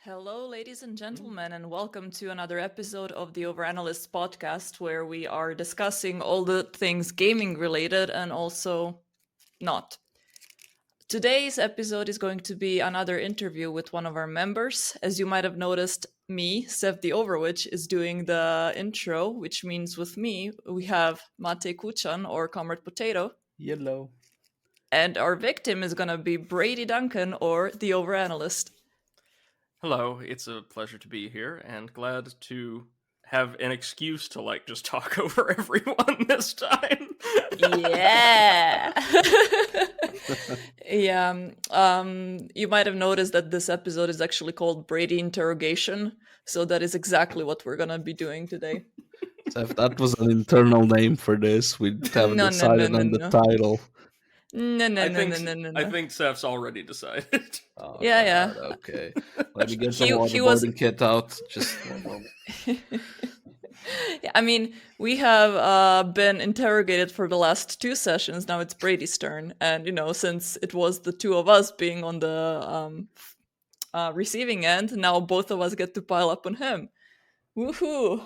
Hello, ladies and gentlemen, and welcome to another episode of the Overanalysts podcast, where we are discussing all the things gaming related and also not. Today's episode is going to be another interview with one of our members. As you might have noticed, me, Steph the Overwitch, is doing the intro, which means with me, we have Mate Kuchan or Comrade Potato, Yellow. and our victim is going to be Brady Duncan or the Overanalyst. Hello, it's a pleasure to be here and glad to have an excuse to just talk over everyone this time. Yeah. Yeah. You might have noticed that this episode is actually called Brady Interrogation. So that is exactly what we're gonna be doing today. So if that was an internal name for this, we'd have No, no, no, decided no, on the no. title. No, no, I no, think no, no, no, I no. think Seth's already decided. Oh, Yeah. God, okay. Let me get the He was- waterboarding kit out. Just one moment. Yeah, I mean, we have been interrogated for the last two sessions. Now it's Brady's turn. And, since it was the two of us being on the receiving end, now both of us get to pile up on him. Woohoo!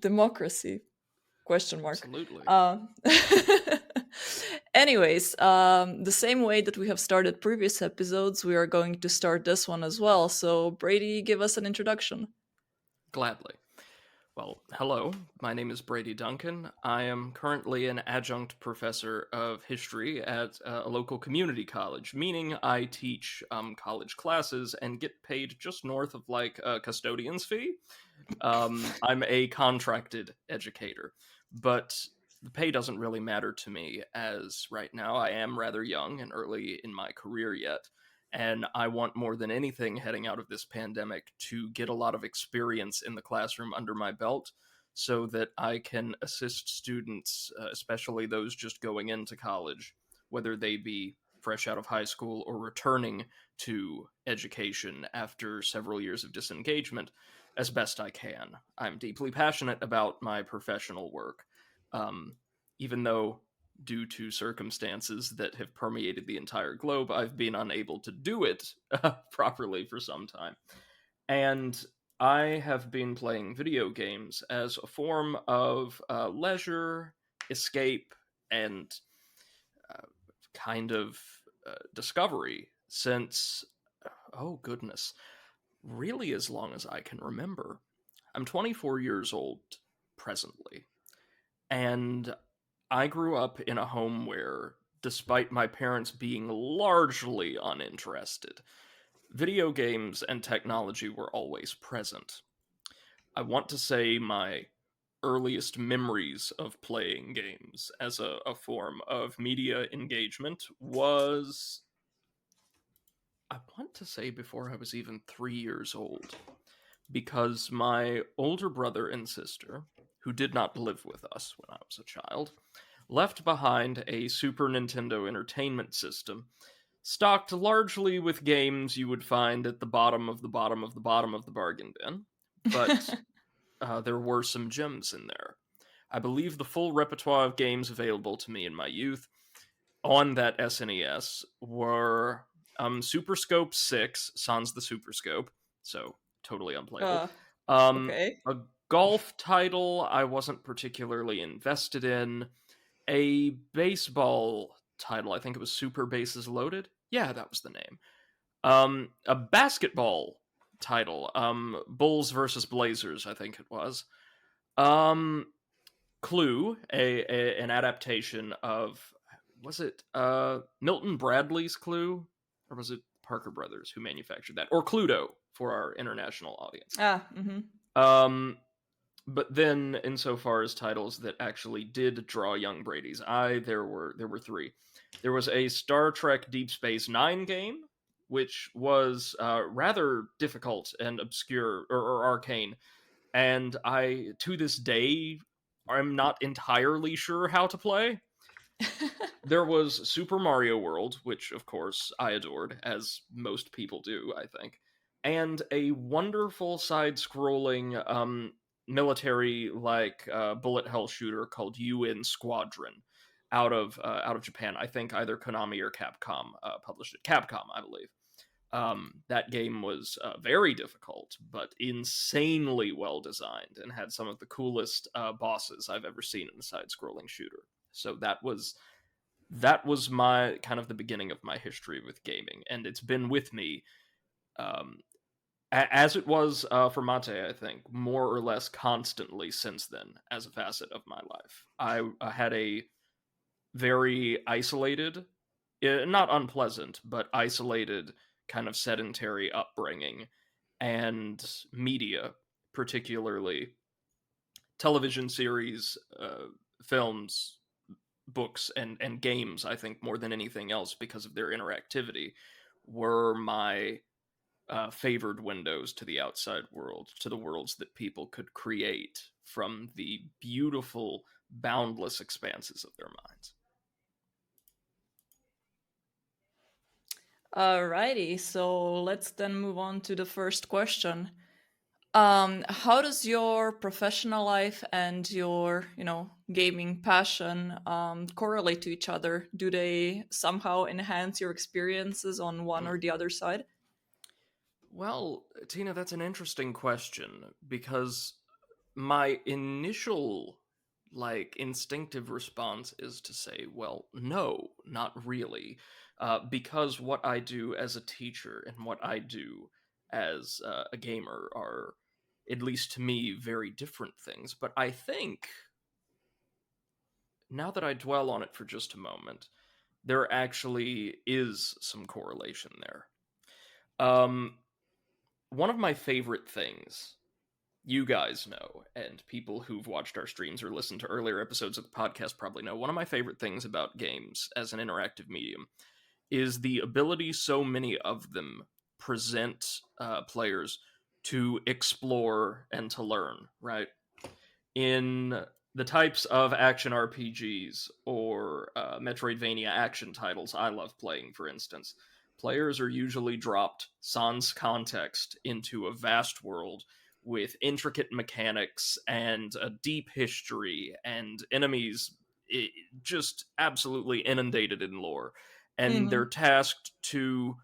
Democracy? Question mark. Absolutely. Anyways, the same way that we have started previous episodes, we are going to start this one as well. So, Brady, give us an introduction. Gladly. Well, hello, my name is Brady Duncan. I am currently an adjunct professor of history at a local community college, meaning I teach college classes and get paid just north of a custodian's fee. I'm a contracted educator, but the pay doesn't really matter to me, as right now I am rather young and early in my career yet. And I want more than anything heading out of this pandemic to get a lot of experience in the classroom under my belt so that I can assist students, especially those just going into college, whether they be fresh out of high school or returning to education after several years of disengagement, as best I can. I'm deeply passionate about my professional work, even though due to circumstances that have permeated the entire globe, I've been unable to do it properly for some time. And I have been playing video games as a form of leisure, escape, and kind of discovery since, oh goodness, really as long as I can remember. I'm 24 years old presently, and I grew up in a home where, despite my parents being largely uninterested, video games and technology were always present. I want to say my earliest memories of playing games as a form of media engagement was, I want to say, before I was even 3 years old, because my older brother and sister, who did not live with us when I was a child, left behind a Super Nintendo Entertainment System, stocked largely with games you would find at the bottom of the bottom of the bottom of the bargain bin, but there were some gems in there. I believe the full repertoire of games available to me in my youth on that SNES were Super Scope 6, Sans the Super Scope, so totally unplayable. Okay. A golf title I wasn't particularly invested in. A baseball title, I think it was Super Bases Loaded. Yeah, that was the name. A basketball title, Bulls versus Blazers, I think it was. Clue, an adaptation of, was it Milton Bradley's Clue, or was it Parker Brothers who manufactured that, or Cluedo for our international audience? But then, insofar as titles that actually did draw young Brady's eye, there were three. There was a Star Trek Deep Space Nine game, which was rather difficult and obscure or arcane, and I, to this day, I'm not entirely sure how to play. There was Super Mario World, which, of course, I adored, as most people do, I think, and a wonderful side-scrolling military bullet hell shooter called UN Squadron out of Japan. I think either Konami or Capcom published it. Capcom, I believe. That game was very difficult, but insanely well designed, and had some of the coolest bosses I've ever seen in a side-scrolling shooter. So that was my kind of the beginning of my history with gaming, and it's been with me, um, as it was for Mate, I think, more or less constantly since then, as a facet of my life. I had a very isolated, not unpleasant, but isolated kind of sedentary upbringing, and media, particularly television series, films, books, and games, I think, more than anything else, because of their interactivity, were my favored windows to the outside world, to the worlds that people could create from the beautiful, boundless expanses of their minds. Alrighty, so let's then move on to the first question. How does your professional life and your, gaming passion correlate to each other? Do they somehow enhance your experiences on one or the other side? Well, Tina, that's an interesting question, because my initial, instinctive response is to say, well, no, not really. Because what I do as a teacher and what I do as a gamer are, at least to me, very different things. But I think, now that I dwell on it for just a moment, there actually is some correlation there. One of my favorite things, you guys know, and people who've watched our streams or listened to earlier episodes of the podcast probably know, one of my favorite things about games as an interactive medium is the ability so many of them present players to explore and to learn, right? In the types of action RPGs or Metroidvania action titles I love playing, for instance, players are usually dropped sans context into a vast world with intricate mechanics and a deep history and enemies just absolutely inundated in lore. And they're Mm-hmm. tasked to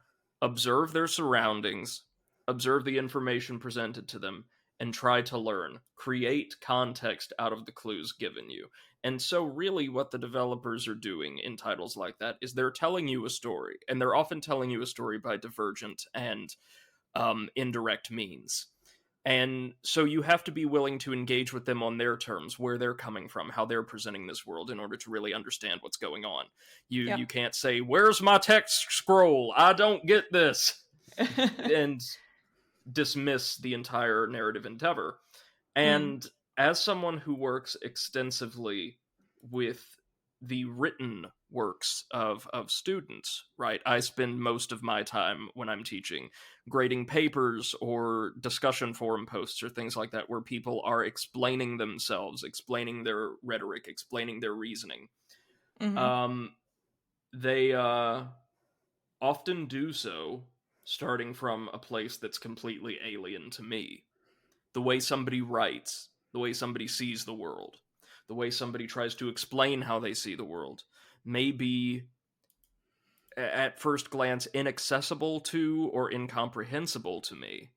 observe their surroundings, observe the information presented to them, and try to learn, create context out of the clues given you. And so, really, what the developers are doing in titles like that is they're telling you a story, and they're often telling you a story by divergent and indirect means. And so you have to be willing to engage with them on their terms, where they're coming from, how they're presenting this world, in order to really understand what's going on. Yeah. You can't say, "Where's my text scroll? I don't get this," and dismiss the entire narrative endeavor. Mm. And as someone who works extensively with the written works of students, right? I spend most of my time when I'm teaching grading papers or discussion forum posts or things like that, where people are explaining themselves, explaining their rhetoric, explaining their reasoning. Mm-hmm. Um, they often do so starting from a place that's completely alien to me. The way somebody writes, the way somebody sees the world, the way somebody tries to explain how they see the world may be, at first glance, inaccessible to or incomprehensible to me.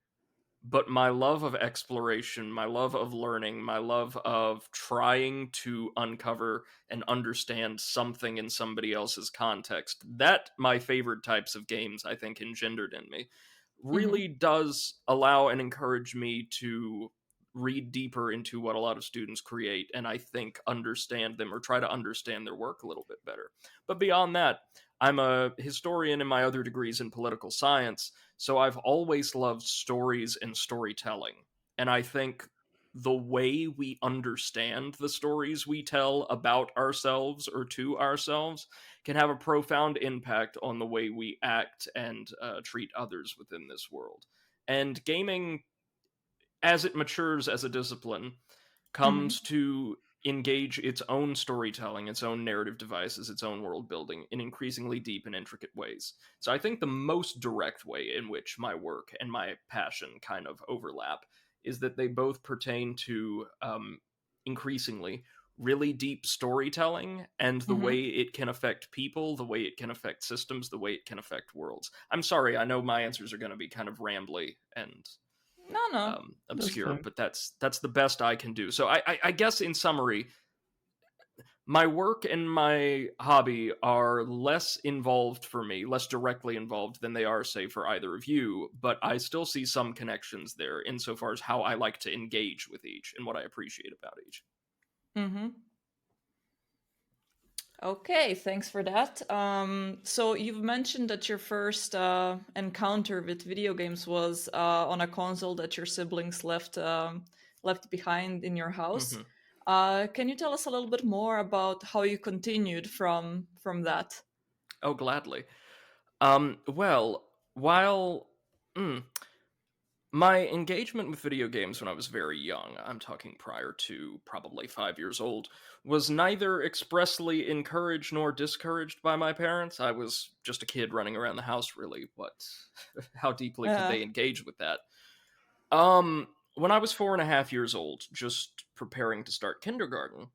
But my love of exploration, my love of learning, my love of trying to uncover and understand something in somebody else's context, that my favorite types of games, I think, engendered in me, Mm-hmm. really does allow and encourage me to read deeper into what a lot of students create, and I think understand them, or try to understand their work a little bit better. But beyond that, I'm a historian in my other degrees in political science, so I've always loved stories and storytelling. And I think the way we understand the stories we tell about ourselves or to ourselves can have a profound impact on the way we act and treat others within this world. And gaming, as it matures as a discipline, Mm-hmm. comes to engage its own storytelling, its own narrative devices, its own world building in increasingly deep and intricate ways. So I think the most direct way in which my work and my passion kind of overlap is that they both pertain to increasingly really deep storytelling and the Mhm. way it can affect people, the way it can affect systems, the way it can affect worlds. I'm sorry, I know my answers are going to be kind of rambly and No. That's obscure, fine. but that's the best I can do. So I guess in summary, my work and my hobby are less involved for me, less directly involved than they are, say, for either of you, but I still see some connections there insofar as how I like to engage with each and what I appreciate about each. Mhm. Okay, thanks for that. So you've mentioned that your first encounter with video games was on a console that your siblings left behind in your house. Hmm. Can you tell us a little bit more about how you continued from that? Oh, gladly. Well, while mm, my engagement with video games when I was very young, I'm talking prior to probably 5 years old, was neither expressly encouraged nor discouraged by my parents. I was just a kid running around the house, really. What? How deeply could Uh, they engage with that? When I was 4.5 years old, just preparing to start kindergarten,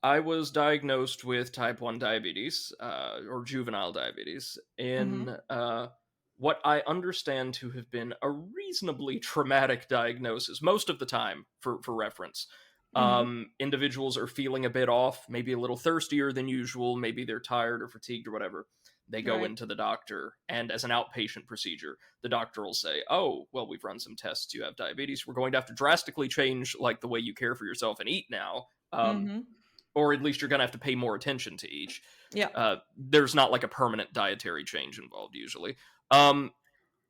I was diagnosed with type 1 diabetes, or juvenile diabetes, mm-hmm, in what I understand to have been a reasonably traumatic diagnosis, most of the time, for reference. mm-hmm, Individuals are feeling a bit off, maybe a little thirstier than usual, maybe they're tired or fatigued or whatever. They go right. into the doctor, and as an outpatient procedure, the doctor will say, "Oh, well, we've run some tests. You have diabetes. We're going to have to drastically change like the way you care for yourself and eat now." Mm-hmm. Or at least you're going to have to pay more attention to each. Yeah. There's not like a permanent dietary change involved usually. Um,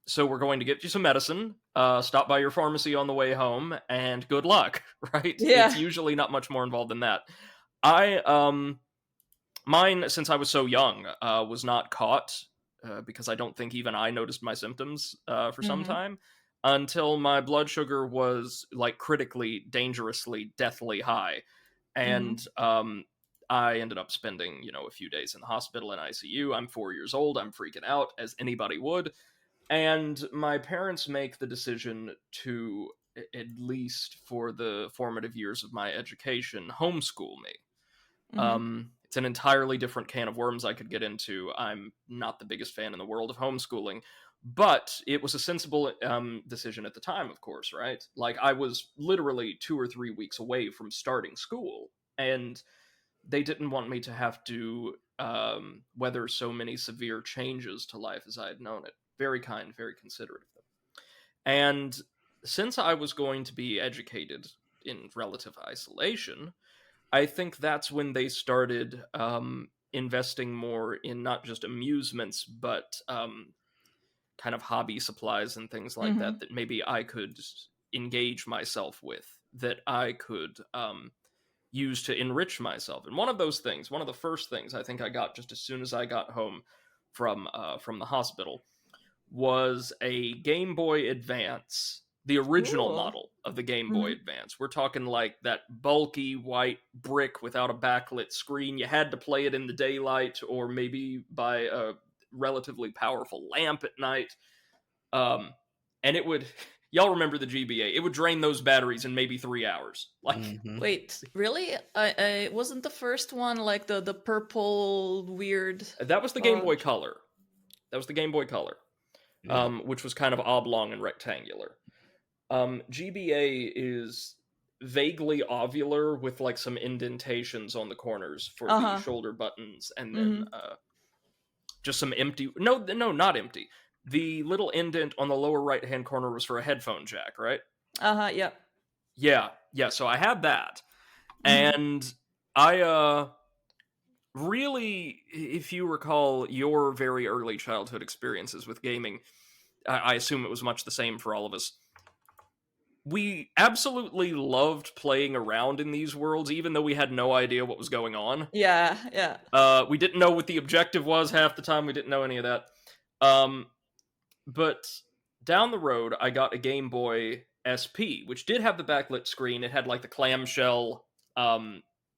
so we're going to get you some medicine. Stop by your pharmacy on the way home, and good luck. Right? It's Yeah. usually not much more involved than that. I mine, since I was so young, was not caught because I don't think even I noticed my symptoms for some Mm-hmm. time until my blood sugar was like critically, dangerously, deathly high, Mm-hmm. and I ended up spending a few days in the hospital in ICU. I'm 4 years old. I'm freaking out as anybody would, and my parents make the decision to, at least for the formative years of my education, homeschool me. Mm-hmm. It's an entirely different can of worms I could get into. I'm not the biggest fan in the world of homeschooling, but it was a sensible decision at the time, of course, right? Like, I was literally 2 or 3 weeks away from starting school, and they didn't want me to have to weather so many severe changes to life as I had known it. Very kind, very considerate of them. And since I was going to be educated in relative isolation, I think that's when they started investing more in not just amusements, but kind of hobby supplies and things like Mm-hmm. that maybe I could engage myself with, that I could use to enrich myself. And one of those things, one of the first things I think I got just as soon as I got home from the hospital, was a Game Boy Advance, the original Cool. model of the Game Boy Mm-hmm. Advance. We're talking like that bulky white brick without a backlit screen. You had to play it in the daylight or maybe by a relatively powerful lamp at night. And it would, y'all remember the GBA? It would drain those batteries in maybe 3 hours. Like, Hmm. Wait, really? I wasn't the first one like the purple weird. that was the Game Boy Color. That was the Game Boy Color, Yeah. which was kind of oblong and rectangular. GBA is vaguely ovular with like some indentations on the corners for Uh the huh. shoulder buttons, and then Mm-hmm. just some empty. No, no, not empty. The little indent on the lower right hand corner was for a headphone jack, right? Uh huh. Yeah. Yeah, yeah. So I had that, Mm-hmm. and I really, if you recall your very early childhood experiences with gaming, I assume it was much the same for all of us. We absolutely loved playing around in these worlds, even though we had no idea what was going on. Yeah. Yeah. We didn't know what the objective was half the time. We didn't know any of that. Um, but down the road, I got a Game Boy SP, which did have the backlit screen. It had like the clamshell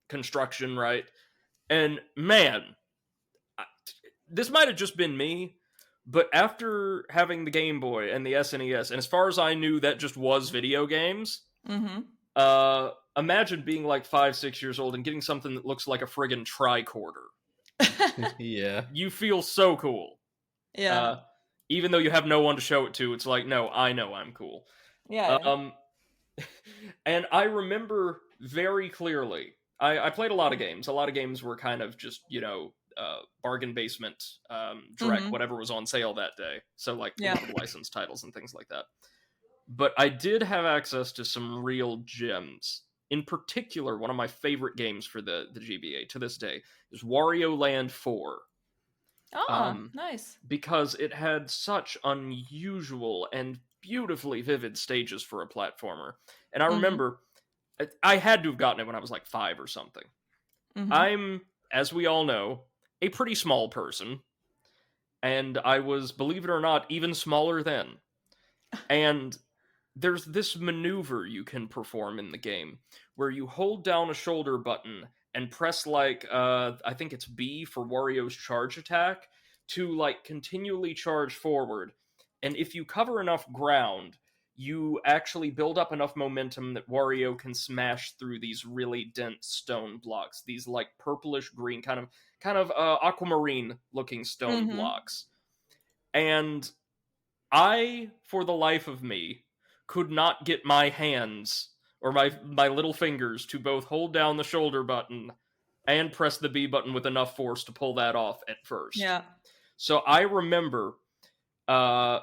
construction, right? And man, this might have just been me, but after having the Game Boy and the SNES, and as far as I knew, that just was video games. Mm-hmm. Uh, imagine being like 5-6 years old and getting something that looks like a friggin' tricorder. Yeah. You feel so cool. Yeah. Even though you have no one to show it to, it's like, no, I know I'm cool. Yeah. And I remember very clearly, I played a lot of games. A lot of games were kind of just, bargain basement, direct, whatever was on sale that day. So, like, Yeah. limited license titles and things like that. But I did have access to some real gems. In particular, one of my favorite games for the GBA to this day is Wario Land 4. Nice. Because it had such unusual and beautifully vivid stages for a platformer. And I remember I had to have gotten it when I was like 5 or something. I'm, as we all know, a pretty small person. And I was, believe it or not, even smaller then. And there's this maneuver you can perform in the game where you hold down a shoulder button and press I think it's B for Wario's charge attack to continually charge forward. And if you cover enough ground, you actually build up enough momentum that Wario can smash through these really dense stone blocks, these purplish green kind of aquamarine looking stone blocks. And I, for the life of me, could not get my hands or my little fingers to both hold down the shoulder button and press the B button with enough force to pull that off at first. Yeah. So I remember the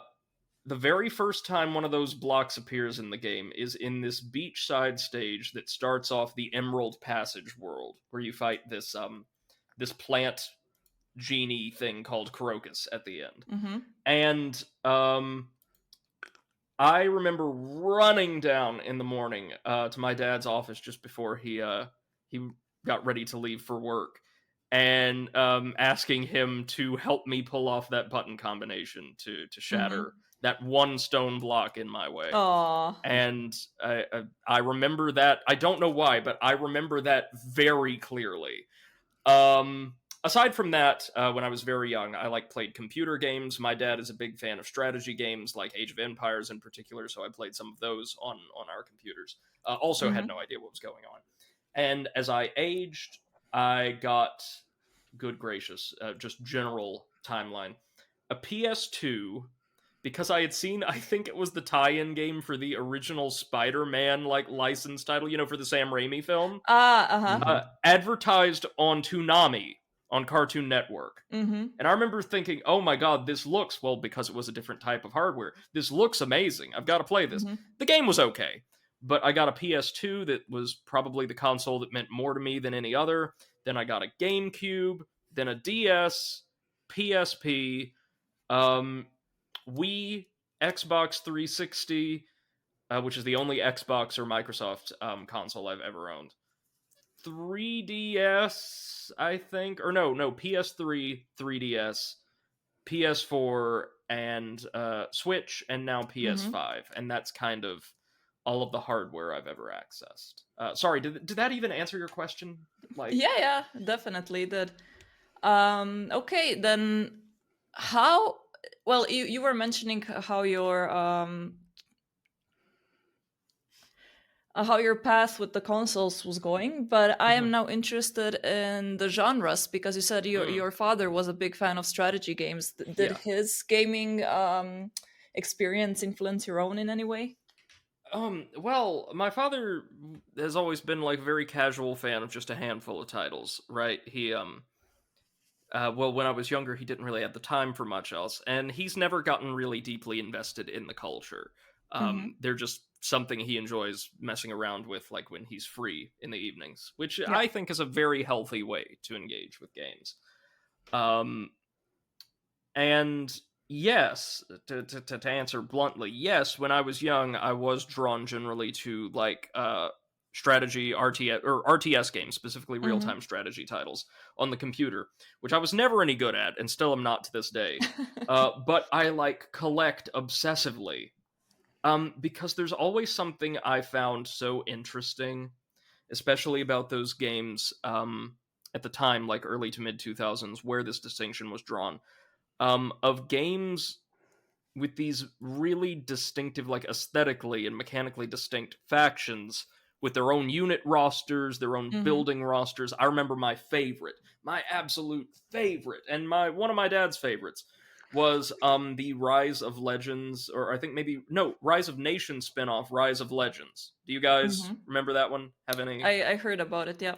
very first time one of those blocks appears in the game is in this beachside stage that starts off the Emerald Passage world, where you fight this plant genie thing called Crocus at the end. And I remember running down in the morning to my dad's office just before he got ready to leave for work, and asking him to help me pull off that button combination to shatter that one stone block in my way. Aww. And I remember that. I don't know why, but I remember that very clearly. Aside from that, when I was very young, I played computer games. My dad is a big fan of strategy games, like Age of Empires in particular, so I played some of those on our computers. Also had no idea what was going on. And as I aged, I got, good gracious, just general timeline, a PS2, because I had seen, I think it was the tie-in game for the original Spider-Man license title, for the Sam Raimi film, advertised on Toonami on Cartoon Network. And I remember thinking, oh my god, this looks, well, because it was a different type of hardware, this looks amazing. I've got to play this. The game was okay, but I got a PS2 that was probably the console that meant more to me than any other. Then I got a GameCube, then a DS, PSP, Wii, Xbox 360, which is the only Xbox or Microsoft console I've ever owned. 3DS, I think, or no, PS3, 3DS, PS4, and Switch, and now PS5, and that's kind of all of the hardware I've ever accessed. Sorry, did that even answer your question? Yeah, definitely did. Okay, then how? Well, you were mentioning how your path with the consoles was going, but I am now interested in the genres, because you said your father was a big fan of strategy games. Did his gaming experience influence your own in any way? Well, my father has always been a very casual fan of just a handful of titles, right? He well, when I was younger, he didn't really have the time for much else, and he's never gotten really deeply invested in the culture. They're just something he enjoys messing around with, when he's free in the evenings, which I think is a very healthy way to engage with games. And yes, to answer bluntly, yes, when I was young, I was drawn generally to strategy RTS games, specifically real-time strategy titles on the computer, which I was never any good at and still am not to this day. But I collect obsessively, because there's always something I found so interesting, especially about those games at the time, early to mid 2000s, where this distinction was drawn, of games with these really distinctive, aesthetically and mechanically distinct factions, with their own unit rosters, their own Mhm. building rosters. I remember my absolute favorite, and one of my dad's favorites was the Rise of Legends, or I think Rise of Nations spinoff, Rise of Legends. Do you guys Mhm. remember that one? Have any? I heard about it. Yeah.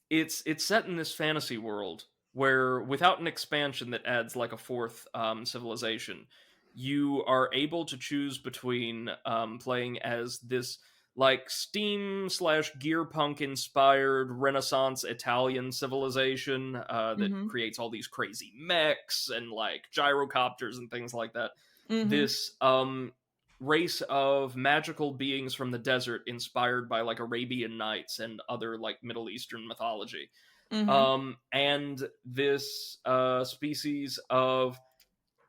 It's set in this fantasy world where, without an expansion that adds like a fourth civilization, you are able to choose between playing as this like steam slash gearpunk inspired Renaissance Italian civilization that Mhm. creates all these crazy mechs and like gyrocopters and things like that. Mhm. This race of magical beings from the desert inspired by like Arabian Nights and other like Middle Eastern mythology. Mhm. And this species of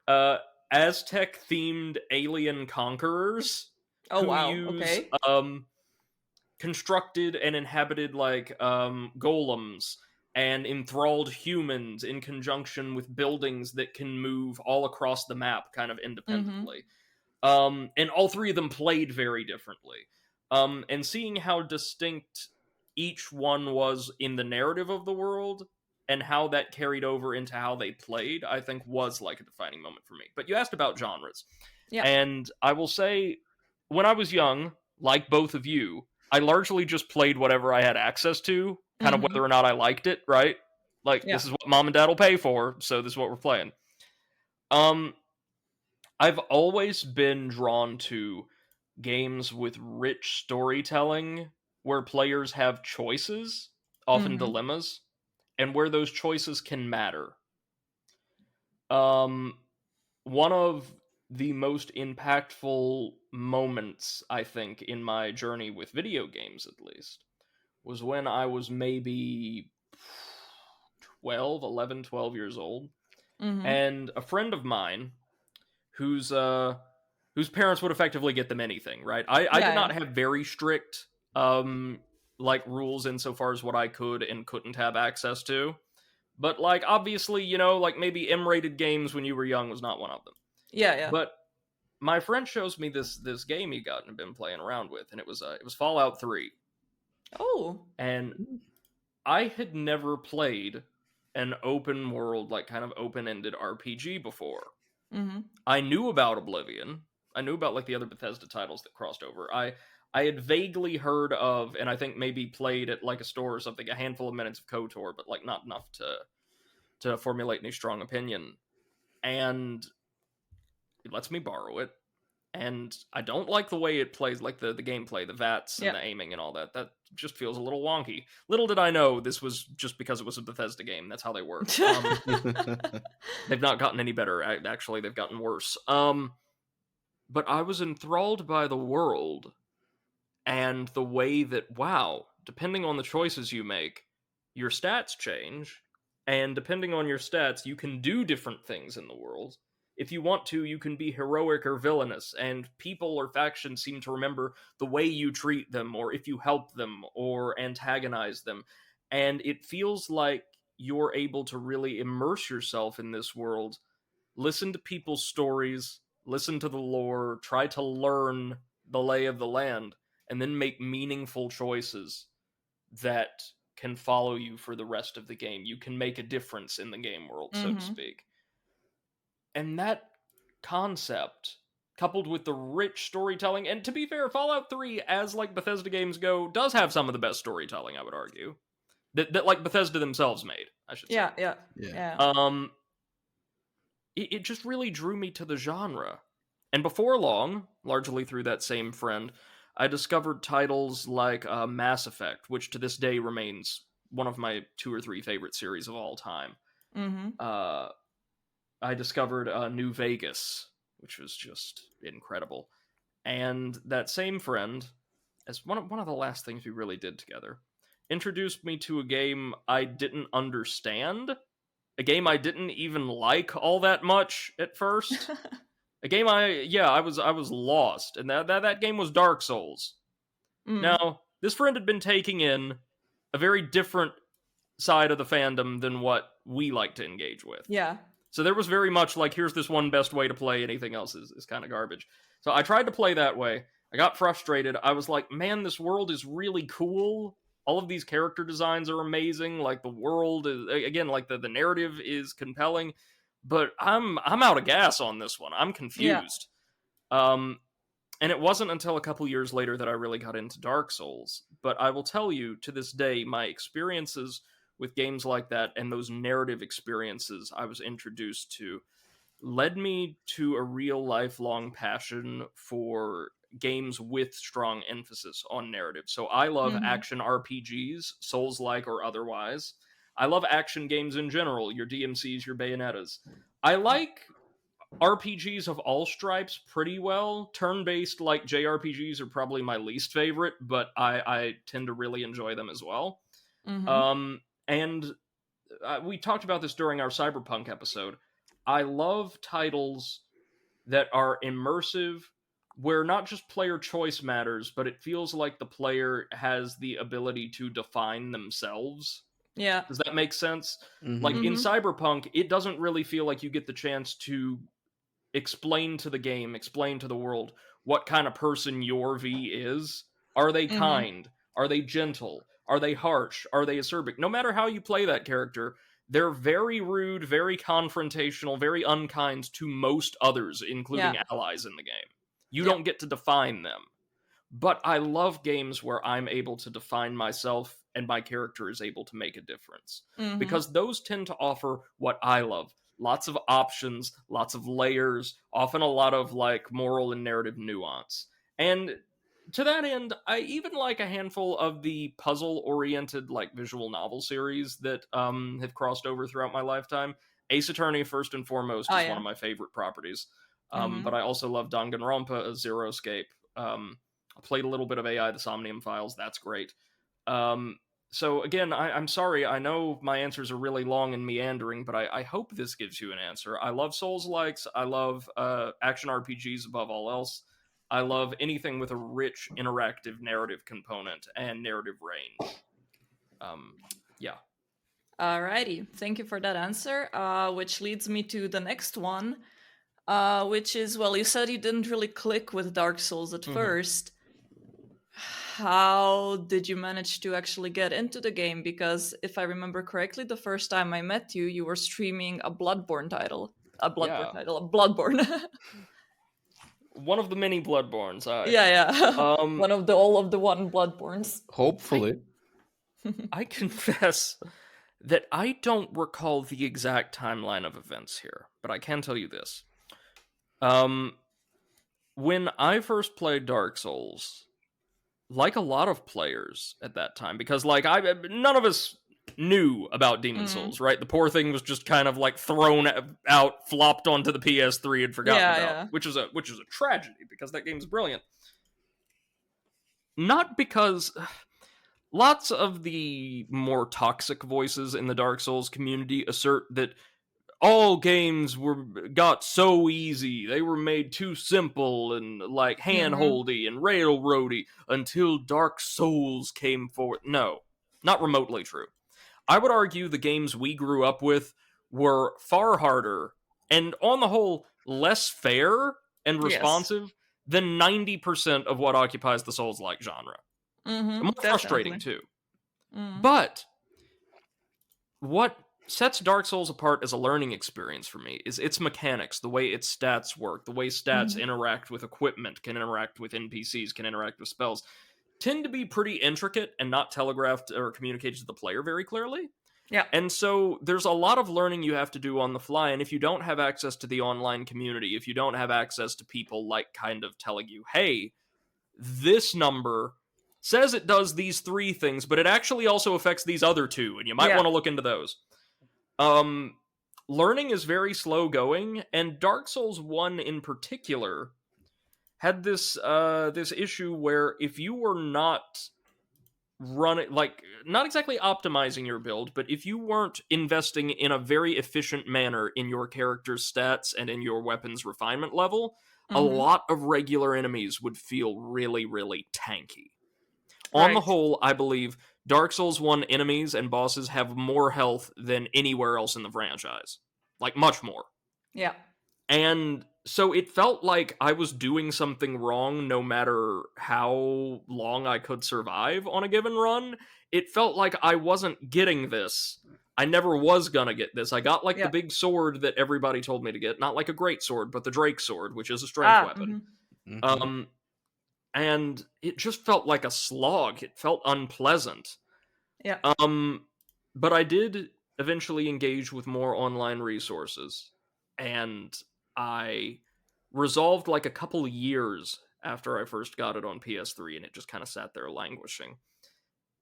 uh, Aztec themed alien conquerors Oh who wow. use Okay. constructed and inhabited like golems and enthralled humans in conjunction with buildings that can move all across the map kind of Mhm. independently. And all three of them played very differently. And seeing how distinct each one was in the narrative of the world and how that carried over into how they played, I think was like a defining moment for me. But you asked about genres. Yeah. And I will say, when I was young, like both of you, I largely just played whatever I had access to, kind of Mhm. whether or not I liked it, right? Like, Yeah. this is what mom and dad will pay for, so this is what we're playing. Um, I've always been drawn to games with rich storytelling where players have choices, often Mhm. dilemmas, and where those choices can matter. Um, One of the most impactful moments, I think, in my journey with video games, at least, was when I was maybe 12 years old, Mhm. and a friend of mine whose whose parents would effectively get them anything, right? I Yeah. did Yeah. not have very strict like rules insofar as what I could and couldn't have access to. But like obviously, like maybe M-rated games when you were young was not one of them. Yeah. Yeah. But my friend shows me this game he got and been playing around with, and it was Fallout 3. Oh. And I had never played an open world, like kind of open-ended RPG before. Mhm. I knew about Oblivion. I knew about like the other Bethesda titles that crossed over. I had vaguely heard of, and I think maybe played at like a store or something, a handful of minutes of KOTOR, but like not enough to formulate any strong opinion. And it lets me borrow it. And I don't like the way it plays, like the gameplay, the VATs and Yeah. the aiming and all that. That just feels a little wonky. Little did I know this was just because it was a Bethesda game. That's how they work. They've not gotten any better. Actually, they've gotten worse. But I was enthralled by the world and the way that, wow, depending on the choices you make, your stats change. And depending on your stats, you can do different things in the world. If you want to, you can be heroic or villainous, and people or factions seem to remember the way you treat them, or if you help them, or antagonize them. And it feels like you're able to really immerse yourself in this world, listen to people's stories, listen to the lore, try to learn the lay of the land, and then make meaningful choices that can follow you for the rest of the game. You can make a difference in the game world, so to Mhm. speak. And that concept, coupled with the rich storytelling, and to be fair, Fallout 3, as like Bethesda games go, does have some of the best storytelling, I would argue. That like Bethesda themselves made, I should say. Yeah. Yeah. Yeah. Yeah. Um, it just really drew me to the genre. And before long, largely through that same friend, I discovered titles like Mass Effect, which to this day remains one of my 2 or 3 favorite series of all time. Mhm. Uh, I discovered New Vegas, which was just incredible. And that same friend, as one of the last things we really did together, introduced me to a game I didn't understand, a game I didn't even like all that much at first. A game I was lost, and that game was Dark Souls. Mm. Now, this friend had been taking in a very different side of the fandom than what we like to engage with. Yeah. So there was very much like, here's this one best way to play, anything else is kind of garbage. So I tried to play that way. I got frustrated. I was like, man, this world is really cool. All of these character designs are amazing. Like, the world is, again, like the narrative is compelling, but I'm out of gas on this one. I'm Yeah. confused. And it wasn't until a couple years later that I really got into Dark Souls. But I will tell you, to this day, my experiences with games like that and those narrative experiences I was introduced to led me to a real lifelong passion for games with strong emphasis on narrative. So I love Mm-hmm. action RPGs, Souls-like or otherwise. I love action games in general, your DMCs, your Bayonettas. I like RPGs of all stripes pretty well. Turn-based like JRPGs are probably my least favorite, but I tend to really enjoy them as well. Mm-hmm. And we talked about this during our Cyberpunk episode. I love titles that are immersive, where not just player choice matters, but it feels like the player has the ability to define themselves. Yeah. Does that make sense? Mhm. Like in Mm-hmm. Cyberpunk, it doesn't really feel like you get the chance to explain to the game, explain to the world what kind of person your V is. Are they Mm-hmm. kind? Are they gentle? Are they harsh? Are they acerbic? No matter how you play that character, they're very rude, very confrontational, very unkind to most others, including Yeah. allies in the game. You Yeah. don't get to define them. But I love games where I'm able to define myself and my character is able to make a difference. Mm-hmm. Because those tend to offer what I love. Lots of options, lots of layers, often a lot of like moral and narrative nuance. And to that end, I even like a handful of the puzzle-oriented like visual novel series that have crossed over throughout my lifetime. Ace Attorney, first and foremost, Oh is one yeah. of my favorite properties. Mm-hmm. But I also love Danganronpa, Zero Escape. I played a little bit of AI, the Somnium Files. That's great. Um, so again, I'm sorry. I know my answers are really long and meandering, but I hope this gives you an answer. I love Souls likes. I love action RPGs above all else. I love anything with a rich interactive narrative component and narrative range. Um, yeah. Alrighty. Thank you for that answer. Which leads me to the next one. Which is, well, you said you didn't really click with Dark Souls at Mhm. first. How did you manage to actually get into the game? Because if I remember correctly, the first time I met you, you were streaming a Bloodborne title. A Bloodborne Yeah. title. A Bloodborne. One of the many Bloodborns. Yeah, yeah. Um, One of the all of the one Bloodborns. Hopefully. I confess that I don't recall the exact timeline of events here, but I can tell you this. When I first played Dark Souls, like a lot of players at that time, because like none of us knew about Demon Mm. Souls, right? The poor thing was just kind of like thrown out, flopped onto the PS3 and forgotten Yeah, about, yeah. which is a tragedy because that game's brilliant. Not because lots of the more toxic voices in the Dark Souls community assert that all games got so easy. They were made too simple and like Mm-hmm. handholdy and railroady until Dark Souls came forward. No, not remotely true. I would argue the games we grew up with were far harder and on the whole less fair and Yes. responsive than 90% of what occupies the Souls-like genre. Mm-hmm. More frustrating Definitely. too. Mm. But what sets Dark Souls apart as a learning experience for me is its mechanics, the way its stats work, the way stats Mm-hmm. interact with equipment, can interact with NPCs, can interact with spells, tend to be pretty intricate and not telegraphed or communicated to the player very clearly. Yeah. And so there's a lot of learning you have to do on the fly. And if you don't have access to the online community, if you don't have access to people like kind of telling you, hey, this number says it does these 3 things, but it actually also affects these other 2, and you might Yeah. want to look into those. Learning is very slow going, and Dark Souls 1 in particular had this issue where if you were not running, like, not exactly optimizing your build, but if you weren't investing in a very efficient manner in your character's stats and in your weapon's refinement level, a Mm-hmm. lot of regular enemies would feel really, really tanky. On the Right. whole, I believe Dark Souls 1 enemies and bosses have more health than anywhere else in the franchise. Like, much more. Yeah. And So it felt like I was doing something wrong no matter how long I could survive on a given run. It felt like I wasn't getting this. I never was gonna get this. I got like the Yeah. big sword that everybody told me to get, not like a great sword, but the Drake sword, which is a strength weapon. Mhm. And it just felt like a slog. It felt unpleasant. Yeah. But I did eventually engage with more online resources, and I resolved like a couple years after I first got it on PS3, and it just kind of sat there languishing.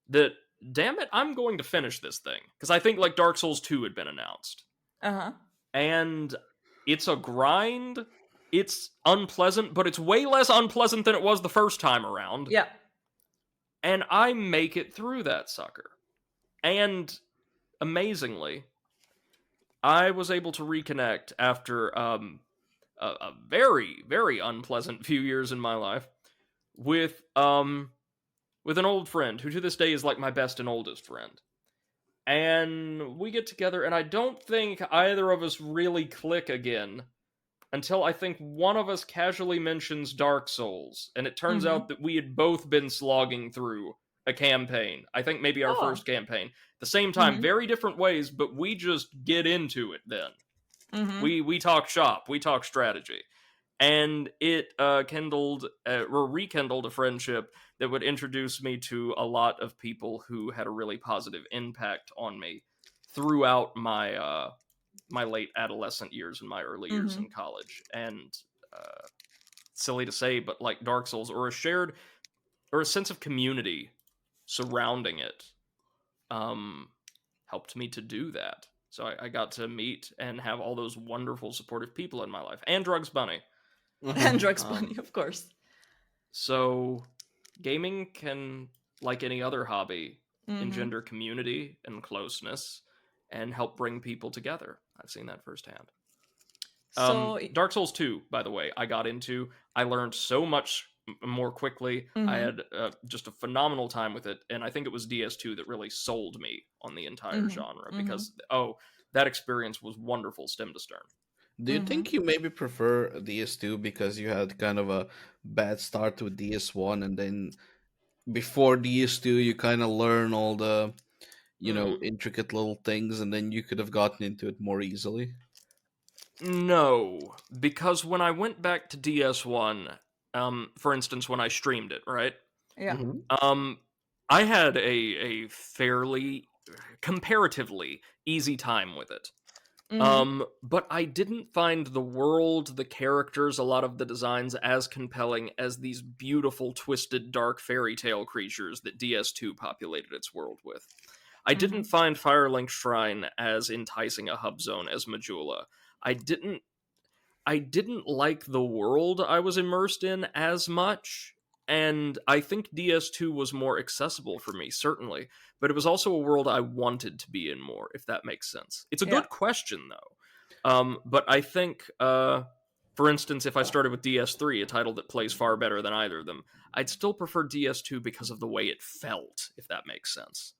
That, damn it, I'm going to finish this thing because I think like Dark Souls 2 had been announced, Uh-huh. and it's a grind. It's unpleasant, but it's way less unpleasant than it was the first time around. Yeah. And I make it through that sucker. And amazingly, I was able to reconnect after a very very unpleasant few years in my life with an old friend who to this day is like my best and oldest friend. And we get together, and I don't think either of us really click again until I think one of us casually mentions Dark Souls, and it turns Mhm. out that we had both been slogging through a campaign. I think maybe our Oh. first campaign. At the same time, Mhm. very different ways, but we just get into it then. Mhm. We talk shop, we talk strategy. And it kindled or rekindled a friendship that would introduce me to a lot of people who had a really positive impact on me throughout my my late adolescent years and my early years in Mhm. college. And silly to say, but like Dark Souls or a shared or a sense of community surrounding it helped me to do that. So I got to meet and have all those wonderful supportive people in my life, and Drugs Bunny. And Drugs Um, Bunny, of course. So gaming can, like any other hobby, Mhm. engender community and closeness and help bring people together. I've seen that firsthand. So, Dark Souls 2, by the way, I got into. I learned so much more quickly. I mhm. had just a phenomenal time with it, and I think it was DS2 that really sold me on the entire Mhm. genre Mhm. because that experience was wonderful, stem to stern. Do you Mhm. think you maybe prefer DS2 because you had kind of a bad start with DS1, and then before DS2 you kind of learn all the, Mm. intricate little things, and then you could have gotten into it more easily? No, because when I went back to DS1, for instance, when I streamed it, right? Yeah. Hmm. Um, I had a fairly, comparatively easy time with it. Mhm. But I didn't find the world, the characters, a lot of the designs as compelling as these beautiful, twisted, dark fairy tale creatures that DS2 populated its world with. I didn't Mhm. find Firelink Shrine as enticing a hub zone as Majula. I didn't I didn't like the world I was immersed in as much, and I think DS2 was more accessible for me, certainly, but it was also a world I wanted to be in more, if that makes sense. It's a Yeah. good question, though. But I think, for instance, if I started with DS3, a title that plays far better than either of them, I'd still prefer DS2 because of the way it felt, if that makes sense.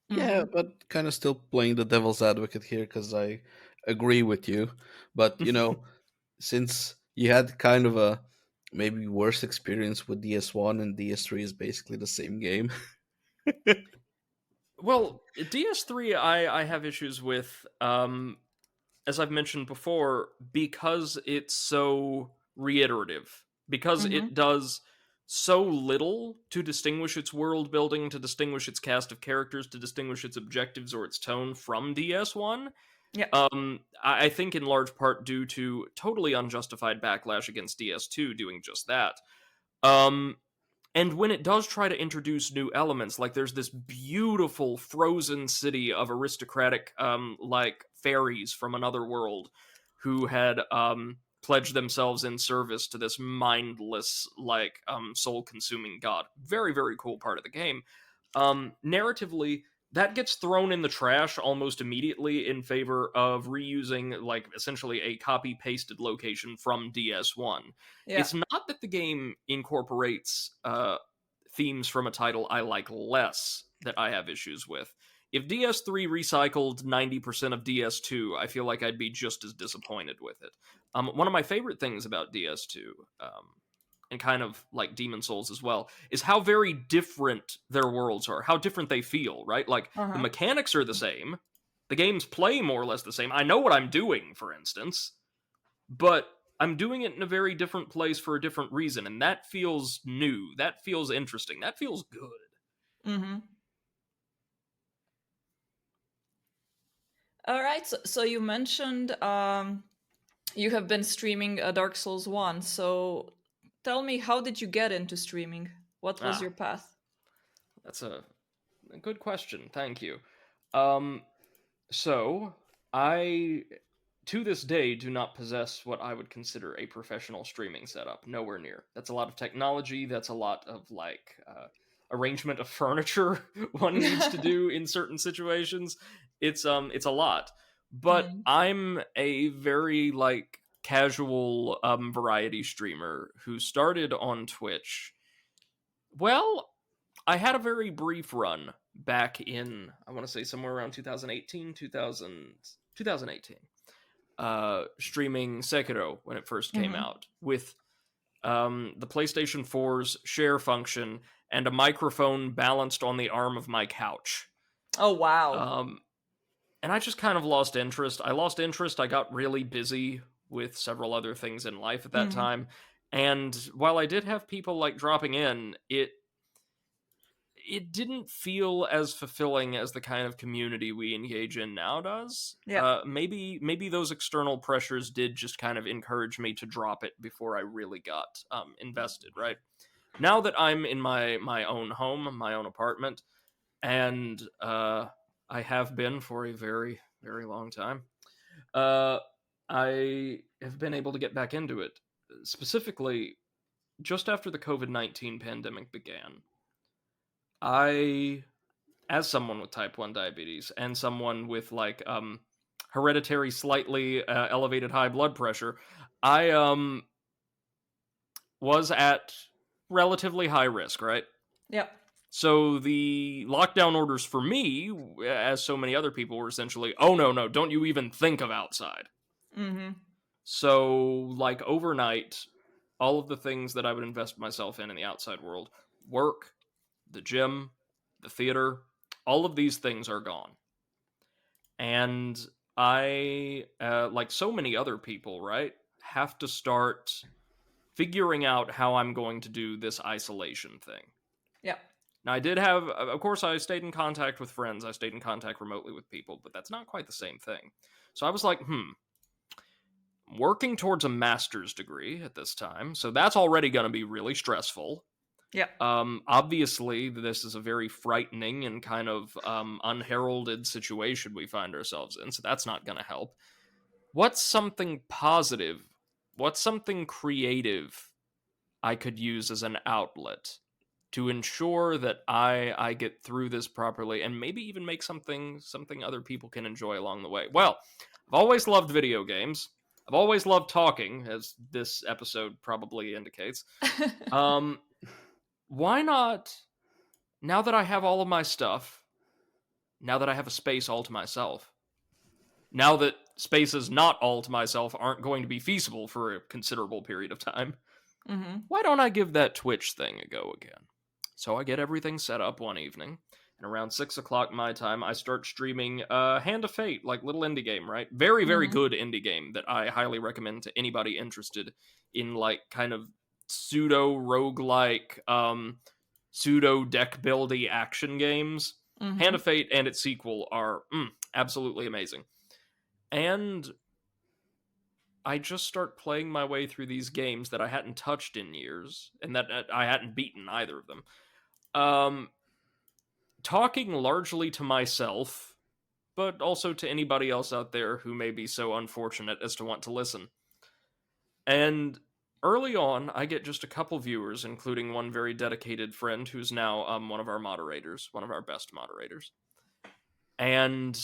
Yeah, Mhm. but kind of still playing the devil's advocate here because I agree with you. But, since you had kind of a maybe worse experience with DS1, and DS3 is basically the same game. Well, DS3, I have issues with, as I've mentioned before, because it's so reiterative, because it Mhm. does so little to distinguish its world building, to distinguish its cast of characters, to distinguish its objectives or its tone from DS1. Yeah. I think in large part due to totally unjustified backlash against DS2 doing just that. Um, and when it does try to introduce new elements, like there's this beautiful frozen city of aristocratic, like fairies from another world who had pledged themselves in service to this mindless, like soul consuming god. Very, very cool part of the game. Narratively, that gets thrown in the trash almost immediately in favor of reusing, like, essentially a copy pasted location from DS1. Yeah. It's not that the game incorporates themes from a title I like less that I have issues with. If DS3 recycled 90% of DS2, I feel like I'd be just as disappointed with it. One of my favorite things about DS2, and kind of like Demon Souls as well, is how very different their worlds are, how different they feel, right? Like, the mechanics are the same, the games play more or less the same. I know what I'm doing, for instance, but I'm doing it in a very different place for a different reason, and that feels new, that feels interesting, that feels good. Mm-hmm. All right, so you mentioned you have been streaming Dark Souls 1, so tell me, how did you get into streaming? What was your path? That's a good question, thank you. So, I, to this day, do not possess what I would consider a professional streaming setup. Nowhere near. That's a lot of technology. That's a lot of arrangement of furniture one needs to do in certain situations. It's a lot. But I'm a very casual variety streamer who started on Twitch. Well, I had a very brief run back in, I want to say somewhere around 2018, 2018, streaming Sekiro when it first came out with the PlayStation 4's share function and a microphone balanced on the arm of my couch. Oh, wow. And I just kind of lost interest. I got really busy with several other things in life at that time. And while I did have people dropping in, it didn't feel as fulfilling as the kind of community we engage in now does. Yeah. Maybe those external pressures did just kind of encourage me to drop it before I really got invested, right? Now that I'm in my own home, my own apartment, and I have been for a very, very long time, I have been able to get back into it. Specifically, just after the COVID-19 pandemic began, I, as someone with type 1 diabetes and someone with hereditary slightly elevated high blood pressure, I was at relatively high risk, right? Yeah. So the lockdown orders for me, as so many other people, were essentially, oh no, don't you even think of outside. So overnight, all of the things that I would invest myself in the outside world, work, the gym, the theater, all of these things are gone. And I, like so many other people, right, have to start figuring out how I'm going to do this isolation thing. Yeah. Now, I did have, of course, I stayed in contact with friends. I stayed in contact remotely with people, but that's not quite the same thing. So I was like, working towards a master's degree at this time, so that's already going to be really stressful. Yeah. Obviously, this is a very frightening and kind of unheralded situation we find ourselves in, so that's not going to help. What's something positive? What's something creative I could use as an outlet to ensure that I get through this properly and maybe even make something other people can enjoy along the way? Well, I've always loved video games. I've always loved talking, as this episode probably indicates. Why not, now that I have all of my stuff, now that I have a space all to myself, now that spaces not all to myself aren't going to be feasible for a considerable period of time, why don't I give that Twitch thing a go again? So I get everything set up one evening, and around 6 o'clock my time, I start streaming Hand of Fate, little indie game, right? Very, very good indie game that I highly recommend to anybody interested in kind of pseudo-roguelike, pseudo-deck buildy action games. Hand of Fate and its sequel are absolutely amazing. And I just start playing my way through these games that I hadn't touched in years, and that I hadn't beaten either of them. Talking largely to myself, but also to anybody else out there who may be so unfortunate as to want to listen. And early on, I get just a couple viewers, including one very dedicated friend who's now one of our moderators, one of our best moderators. And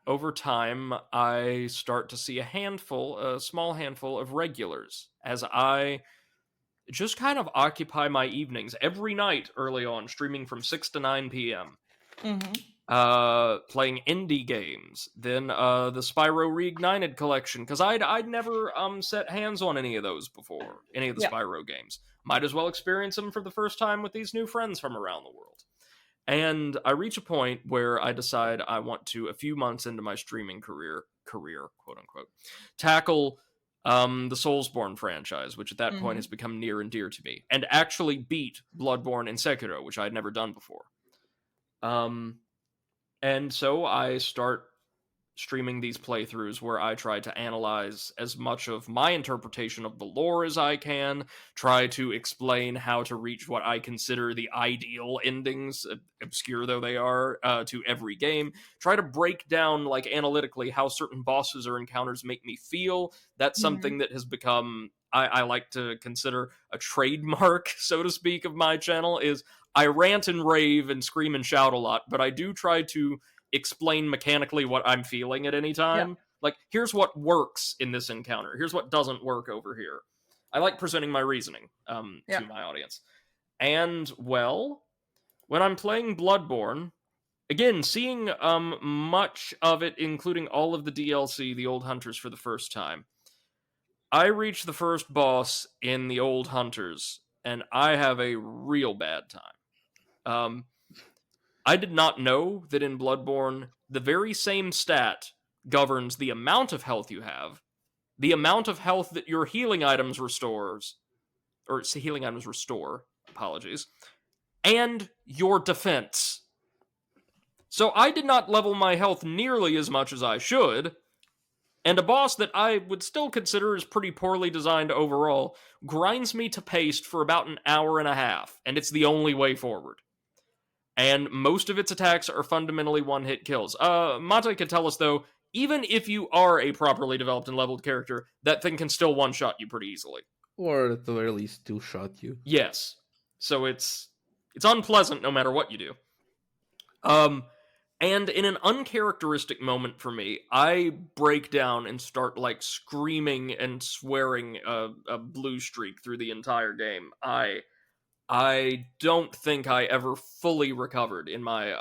over time, I start to see a small handful of regulars as I just kind of occupy my evenings every night early on, streaming from 6 to 9 p.m. playing indie games, then the Spyro Reignited collection, because I'd never set hands on any of those before, any of the Yeah. Spyro games. Might as well experience them for the first time with these new friends from around the world. And I reach a point where I decide I want to, a few months into my streaming career, quote unquote, tackle the Soulsborne franchise, which at that point has become near and dear to me, and actually beat Bloodborne and Sekiro, which I'd never done before. And so I start streaming these playthroughs where I try to analyze as much of my interpretation of the lore as I can, try to explain how to reach what I consider the ideal endings, obscure though they are, to every game, try to break down, like, analytically how certain bosses or encounters make me feel. That's something that has become, I like to consider a trademark, so to speak, of my channel, is I rant and rave and scream and shout a lot, but I do try to explain mechanically what I'm feeling at any time. Yeah. Like, here's what works in this encounter. Here's what doesn't work over here. I like presenting my reasoning Yeah. to my audience. And, well, when I'm playing Bloodborne, again, seeing much of it, including all of the DLC, the Old Hunters, for the first time, I reach the first boss in the Old Hunters, and I have a real bad time. I did not know that in Bloodborne, the very same stat governs the amount of health you have, the amount of health that your healing items restores, or healing items restore, apologies, and your defense. So I did not level my health nearly as much as I should, and a boss that I would still consider is pretty poorly designed overall grinds me to paste for about an hour and a half, and it's the only way forward. And most of its attacks are fundamentally one-hit kills. Mate could tell us, though, even if you are a properly developed and leveled character, that thing can still one-shot you pretty easily. Or at the very least, two-shot you. Yes. So it's unpleasant no matter what you do. And in an uncharacteristic moment for me, I break down and start, like, screaming and swearing a blue streak through the entire game. I don't think I ever fully recovered in my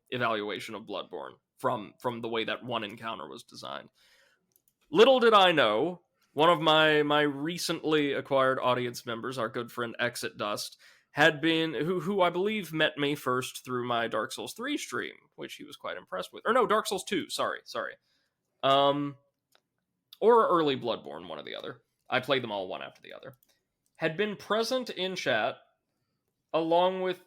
evaluation of Bloodborne from the way that one encounter was designed. Little did I know, one of my recently acquired audience members, our good friend Exit Dust, had been who I believe met me first through my Dark Souls 3 stream, which he was quite impressed with. Or no, Dark Souls 2, sorry. Or early Bloodborne, one or the other. I played them all one after the other. Had been present in chat along with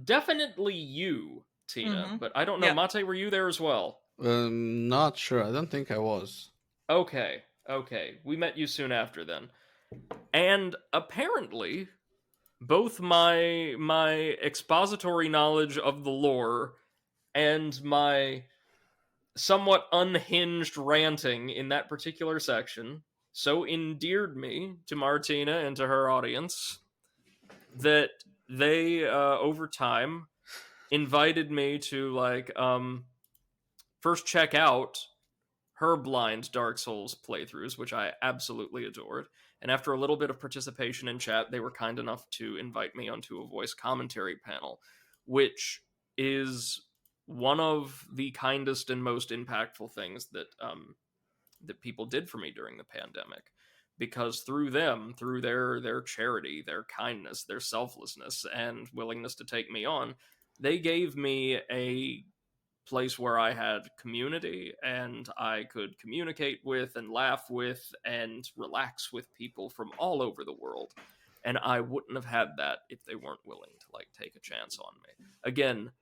definitely you, Tina, but I don't know. Yeah. Mate, were you there as well? Not sure. I don't think I was. Okay. We met you soon after then. And apparently, both my expository knowledge of the lore and my somewhat unhinged ranting in that particular section so endeared me to Martina and to her audience that they, over time, invited me to, like, first check out her blind Dark Souls playthroughs, which I absolutely adored. And after a little bit of participation in chat, they were kind enough to invite me onto a voice commentary panel, which is one of the kindest and most impactful things that that people did for me during the pandemic. Because through them, through their charity, their kindness, their selflessness, and willingness to take me on, they gave me a place where I had community and I could communicate with and laugh with and relax with people from all over the world. And I wouldn't have had that if they weren't willing to, like, take a chance on me. Again,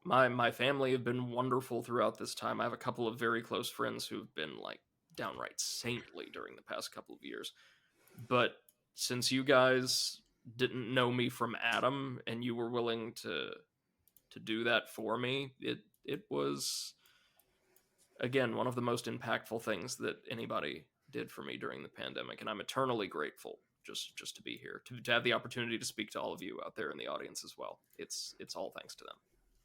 my family have been wonderful throughout this time. I have a couple of very close friends who've been, like, downright saintly during the past couple of years. But since you guys didn't know me from Adam and you were willing to do that for me, it was, again, one of the most impactful things that anybody did for me during the pandemic, and I'm eternally grateful just to be here, to have the opportunity to speak to all of you out there in the audience as well. It's all thanks to them.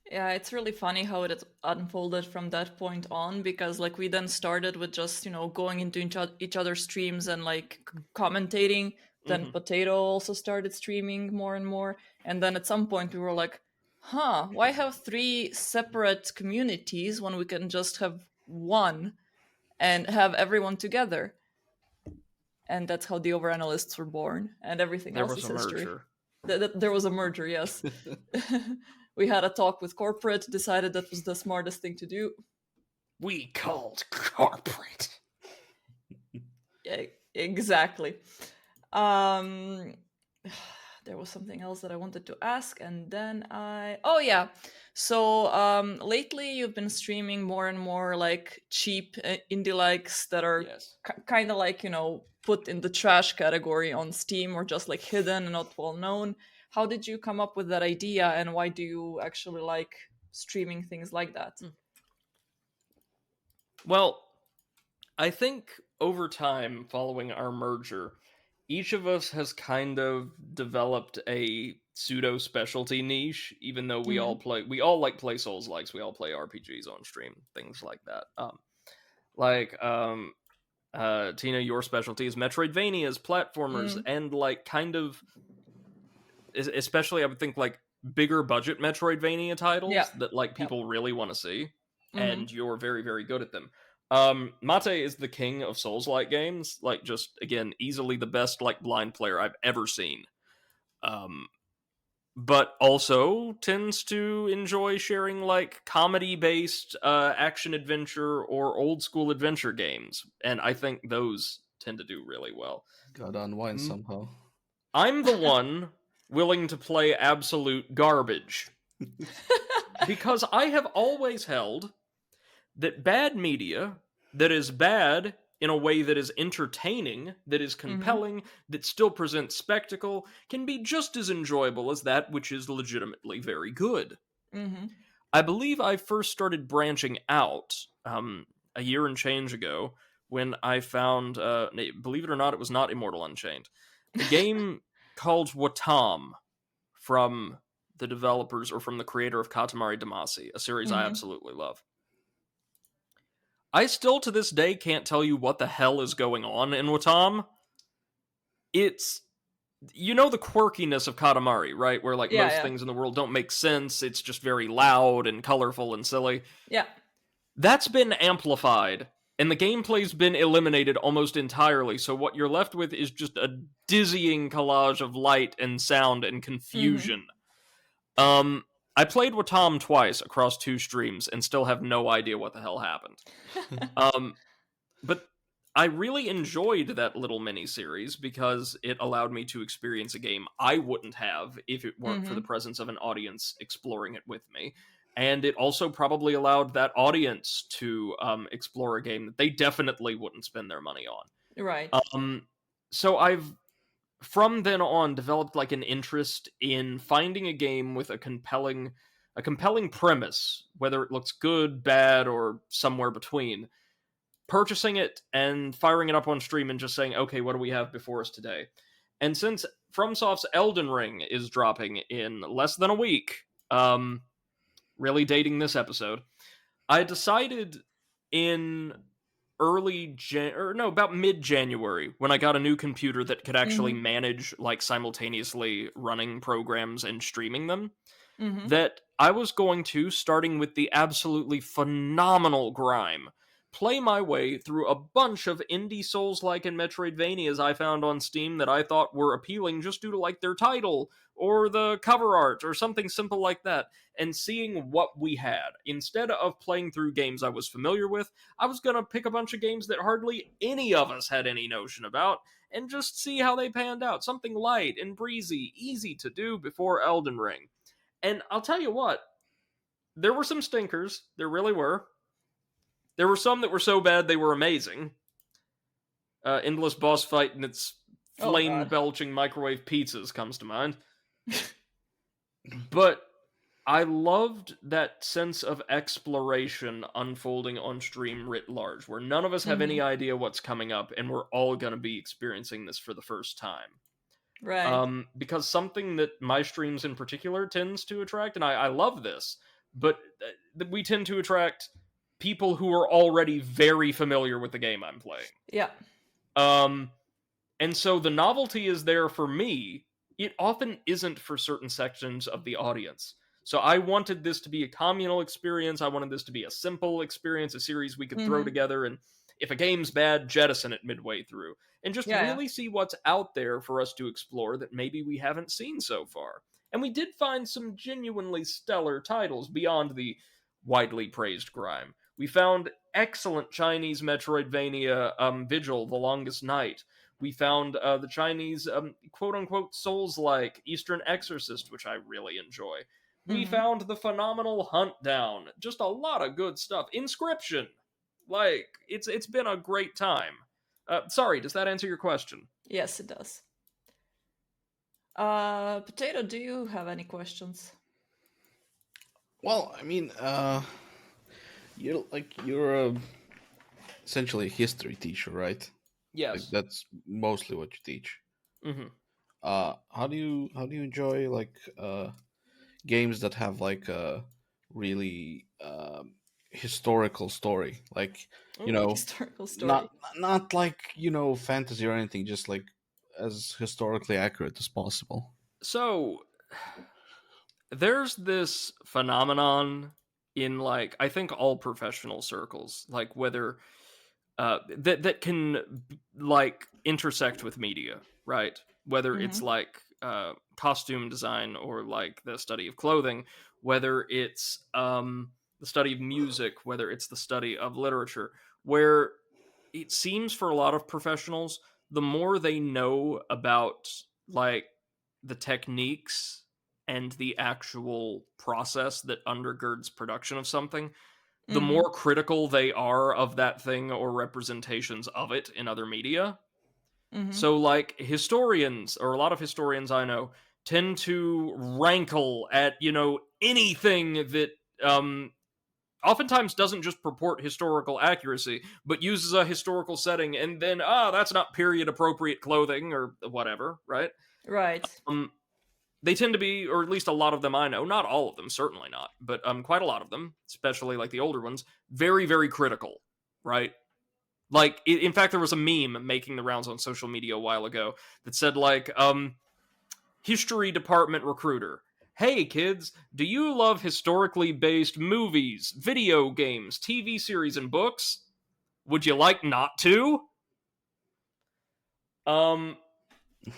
Yeah, it's really funny how it unfolded from that point on, because, like, we then started with just, going into each other's streams and, like, commentating. Then Potato also started streaming more and more. And then at some point we were like, Why have 3 separate communities when we can just have one and have everyone together? And that's how the Overanalysts were born, and everything There else was is a history. merger. There was a merger, yes. We had a talk with corporate, decided that was the smartest thing to do. We called corporate. Yeah, exactly. Um, there was something else that I wanted to ask, and then oh yeah. So lately you've been streaming more and more like cheap indie likes that are Yes. kind of like, put in the trash category on Steam, or just like hidden and not well known. How did you come up with that idea, and why do you actually like streaming things like that? Well, I think over time, following our merger, each of us has kind of developed a pseudo specialty niche, even though we all like play Souls likes, we all play RPGs on stream, things like that. Like Tina, your specialty is Metroidvanias, platformers, and like kind of, especially I would think like bigger budget Metroidvania titles Yeah. that like Yep. people really want to see, Mm-hmm. and you're very, very good at them. Mate is the king of Souls-like games, like just again easily the best like blind player I've ever seen. Um, but also tends to enjoy sharing like comedy-based action adventure or old school adventure games, and I think those tend to do really well. Gotta unwind M- somehow. I'm the one willing to play absolute garbage because I have always held that bad media that is bad in a way that is entertaining, that is compelling, that still presents spectacle, can be just as enjoyable as that which is legitimately very good. Mm-hmm. I believe I first started branching out a year and change ago when I found, believe it or not, it was not Immortal Unchained, a game called Watam from the developers or from the creator of Katamari Damacy, a series I Mm-hmm. absolutely love. I still to this day can't tell you what the hell is going on in Watam. It's, you know, the quirkiness of Katamari, right? Where like Yeah, most yeah. things in the world don't make sense. It's just very loud and colorful and silly. Yeah. That's been amplified, and the gameplay's been eliminated almost entirely. So what you're left with is just a dizzying collage of light and sound and confusion. Um, I played Watam twice across 2 streams and still have no idea what the hell happened. But I really enjoyed that little mini series because it allowed me to experience a game I wouldn't have if it weren't for the presence of an audience exploring it with me. And it also probably allowed that audience to explore a game that they definitely wouldn't spend their money on. Right. So I've from then on developed like an interest in finding a game with a compelling premise, whether it looks good, bad, or somewhere between, purchasing it and firing it up on stream and just saying, okay, what do we have before us today? And since FromSoft's Elden Ring is dropping in less than a week, really dating this episode, I decided in about mid-January, when I got a new computer that could actually manage like simultaneously running programs and streaming them, that I was going to, starting with the absolutely phenomenal Grime, play my way through a bunch of indie Souls-like and Metroidvanias I found on Steam that I thought were appealing just due to like their title or the cover art or something simple like that, and seeing what we had. Instead of playing through games I was familiar with, I was gonna pick a bunch of games that hardly any of us had any notion about and just see how they panned out. Something light and breezy, easy to do before Elden Ring. And I'll tell you what, there were some stinkers. There really were. There were some that were so bad they were amazing. Endless boss fight and its Oh God. flame-belching microwave pizzas comes to mind. But I loved that sense of exploration unfolding on stream writ large, where none of us have any idea what's coming up, and we're all going to be experiencing this for the first time. Right. Because something that my streams in particular tends to attract, and I love this, but we tend to attract people who are already very familiar with the game I'm playing. Yeah. And so the novelty is there for me. It often isn't for certain sections of the audience. So I wanted this to be a communal experience. I wanted this to be a simple experience, a series we could throw Mm-hmm. together, and if a game's bad, jettison it midway through. And just Yeah, yeah. really see what's out there for us to explore that maybe we haven't seen so far. And we did find some genuinely stellar titles beyond the widely praised grime. We found excellent Chinese Metroidvania Vigil, The Longest Night. We found the Chinese quote unquote Souls like Eastern Exorcist, which I really enjoy. We Mm-hmm. found the phenomenal Hunt Down. Just a lot of good stuff. Inscription. Like, it's been a great time. Sorry, does that answer your question? Yes, it does. Potato, do you have any questions? Well, I mean, you're essentially a history teacher, right? Like Yes. that's mostly what you teach. Mm-hmm. How do you enjoy like games that have like a really historical story, like you Ooh. know, Historical story. not like fantasy or anything, just like as historically accurate as possible. So, there's this phenomenon in, like, I think all professional circles, like whether that can like intersect with media, right? Whether it's Mm-hmm. like costume design or like the study of clothing, whether it's the study of music, whether it's the study of literature, where it seems for a lot of professionals, the more they know about like the techniques and the actual process that undergirds production of something, the Mm-hmm. more critical they are of that thing or representations of it in other media. Mm-hmm. So, like, historians, or a lot of historians I know, tend to rankle at, anything that oftentimes doesn't just purport historical accuracy, but uses a historical setting and then, that's not period appropriate clothing or whatever, right? Right. Um, they tend to be, or at least a lot of them I know, not all of them, certainly not, but quite a lot of them, especially like the older ones, very, very critical, right? Like, in fact, there was a meme making the rounds on social media a while ago that said, like, history department recruiter. Hey kids, do you love historically based movies, video games, TV series, and books? Would you like not to? Um,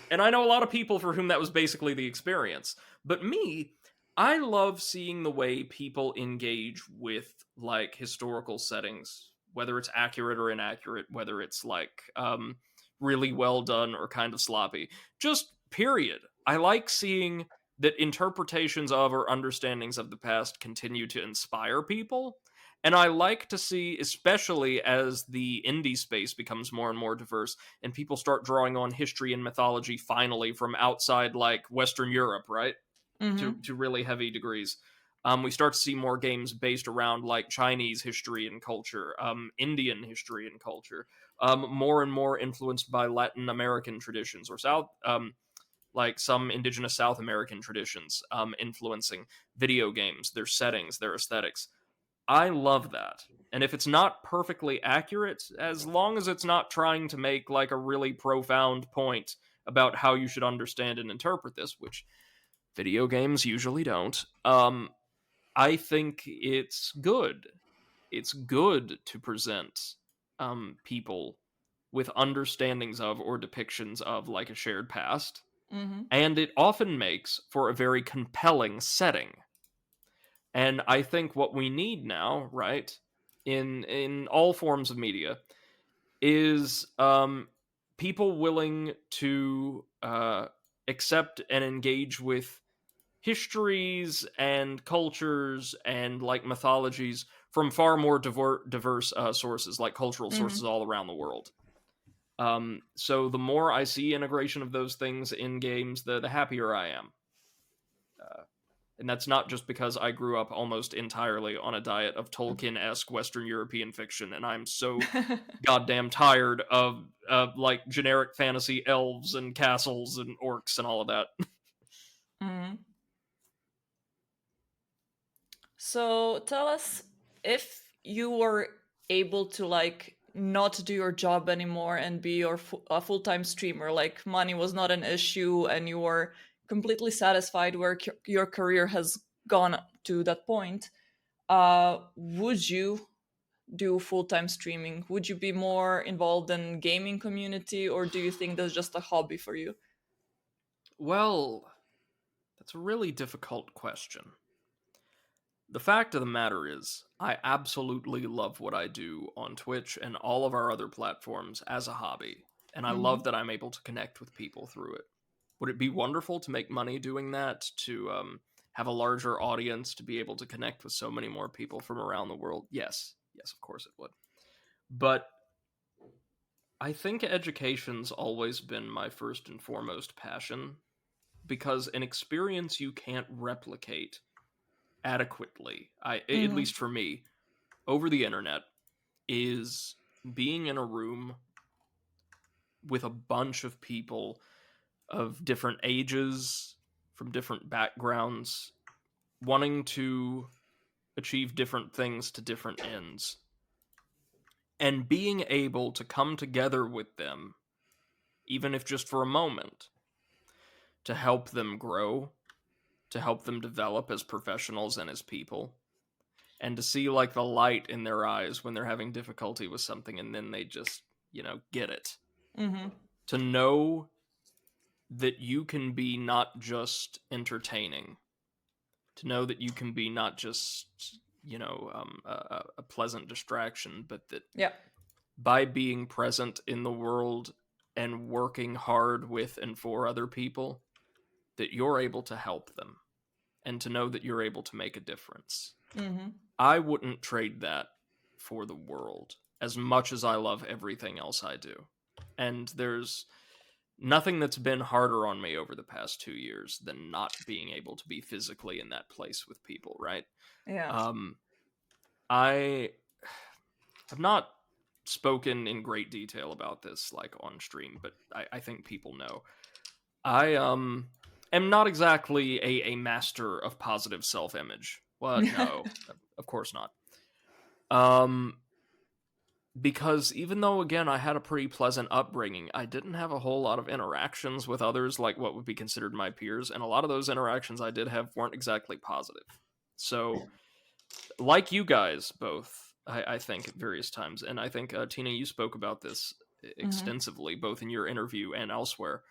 And I know a lot of people for whom that was basically the experience. But me, I love seeing the way people engage with like historical settings, whether it's accurate or inaccurate, whether it's like really well done or kind of sloppy. Just period. I like seeing that interpretations of or understandings of the past continue to inspire people. And I like to see, especially as the indie space becomes more and more diverse, and people start drawing on history and mythology finally from outside like Western Europe, right? Mm-hmm. To really heavy degrees. We start to see more games based around like Chinese history and culture, Indian history and culture, more and more influenced by Latin American traditions or like some indigenous South American traditions, influencing video games, their settings, their aesthetics. I love that. And if it's not perfectly accurate, as long as it's not trying to make like a really profound point about how you should understand and interpret this, which video games usually don't, I think it's good. It's good to present people with understandings of or depictions of like a shared past. Mm-hmm. And it often makes for a very compelling setting. And I think what we need now, right, in all forms of media, is people willing to accept and engage with histories and cultures and like mythologies from far more diverse sources, like cultural Mm-hmm. sources all around the world. So the more I see integration of those things in games, the happier I am. Uh, and that's not just because I grew up almost entirely on a diet of Tolkien-esque Western European fiction, and I'm so goddamn tired of like generic fantasy elves and castles and orcs and all of that. Mm-hmm. So tell us, if you were able to like not do your job anymore and be a full-time streamer, like money was not an issue and you were completely satisfied where your career has gone to that point, would you do full-time streaming? Would you be more involved in gaming community, or do you think that's just a hobby for you? Well, that's a really difficult question. The fact of the matter is, I absolutely love what I do on Twitch and all of our other platforms as a hobby, and I love that I'm able to connect with people through it. Would it be wonderful to make money doing that, to have a larger audience, to be able to connect with so many more people from around the world? Yes, of course it would. But I think education's always been my first and foremost passion, because an experience you can't replicate adequately, at least for me, over the internet, is being in a room with a bunch of people of different ages, from different backgrounds, wanting to achieve different things to different ends, and being able to come together with them, even if just for a moment, to help them grow, to help them develop as professionals and as people, and to see like the light in their eyes when they're having difficulty with something and then they just, get it. To know that you can be not just entertaining, to know that you can be not just, a pleasant distraction, but that by being present in the world and working hard with and for other people, that you're able to help them, and to know that you're able to make a difference. I wouldn't trade that for the world, as much as I love everything else I do. And there's nothing that's been harder on me over the past 2 years than not being able to be physically in that place with people, right? Yeah. I have not spoken in great detail about this like on stream, but I think people know. I am not exactly a master of positive self-image. Well, no, of course not. Because even though, again, I had a pretty pleasant upbringing, I didn't have a whole lot of interactions with others like what would be considered my peers, and a lot of those interactions I did have weren't exactly positive. So, like you guys both, I think at various times, and I think, Tina, you spoke about this extensively, both in your interview and elsewhere.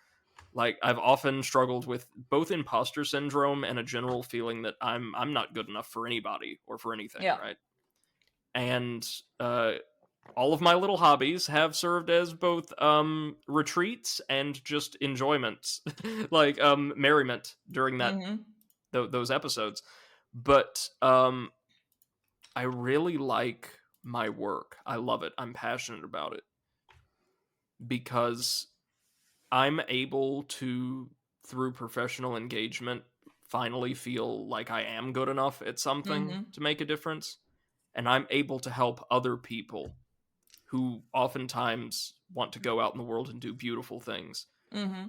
Like, I've often struggled with both imposter syndrome and a general feeling that I'm not good enough for anybody or for anything, right? And all of my little hobbies have served as both retreats and just enjoyments, like merriment during those episodes. But I really like my work. I love it. I'm passionate about it because I'm able to, through professional engagement, finally feel like I am good enough at something to make a difference. And I'm able to help other people who oftentimes want to go out in the world and do beautiful things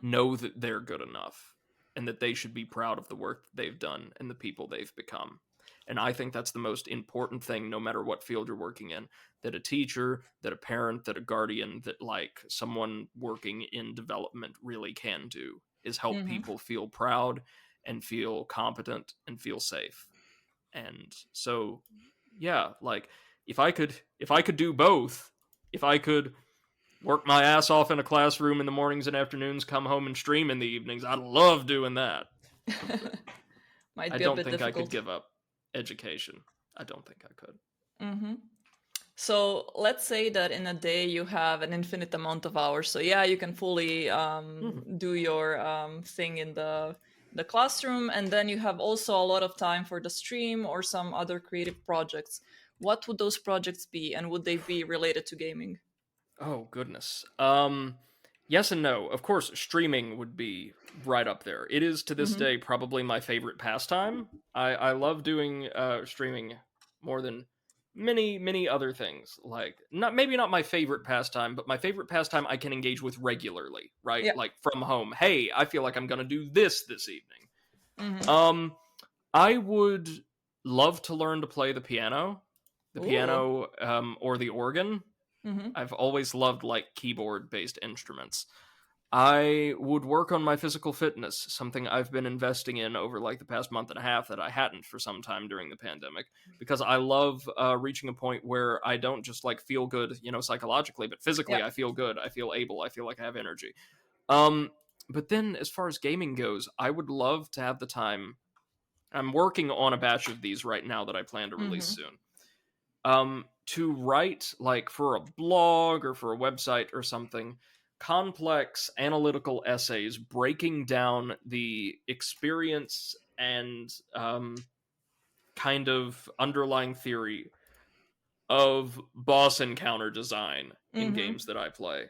know that they're good enough and that they should be proud of the work that they've done and the people they've become. And I think that's the most important thing, no matter what field you're working in, that a teacher, that a parent, that a guardian, that like someone working in development really can do, is help people feel proud and feel competent and feel safe. And so, yeah, like if I could do both, if I could work my ass off in a classroom in the mornings and afternoons, come home and stream in the evenings, I'd love doing that. Might I be don't a bit think difficult. I could give up education. I don't think I could. So let's say that in a day you have an infinite amount of hours. So yeah, you can fully do your thing in the classroom, and then you have also a lot of time for the stream or some other creative projects. What would those projects be, and would they be related to gaming? Oh, goodness. Yes and no. Of course, streaming would be right up there. It is, to this day, probably my favorite pastime. I love doing streaming more than many other things. Like, maybe not my favorite pastime, but my favorite pastime I can engage with regularly, right? Yeah. Like, from home. Hey, I feel like I'm going to do this evening. I would love to learn to play the piano. Or the organ. I've always loved like keyboard based instruments. I would work on my physical fitness, something I've been investing in over like the past month and a half that I hadn't for some time during the pandemic, because I love reaching a point where I don't just like feel good, psychologically, but physically Yeah. I feel good. I feel able. I feel like I have energy. Um, but then as far as gaming goes, I would love to have the time. I'm working on a batch of these right now that I plan to release Mm-hmm. soon. To write like for a blog or for a website or something, complex analytical essays breaking down the experience and kind of underlying theory of boss encounter design in Mm-hmm. games that I play,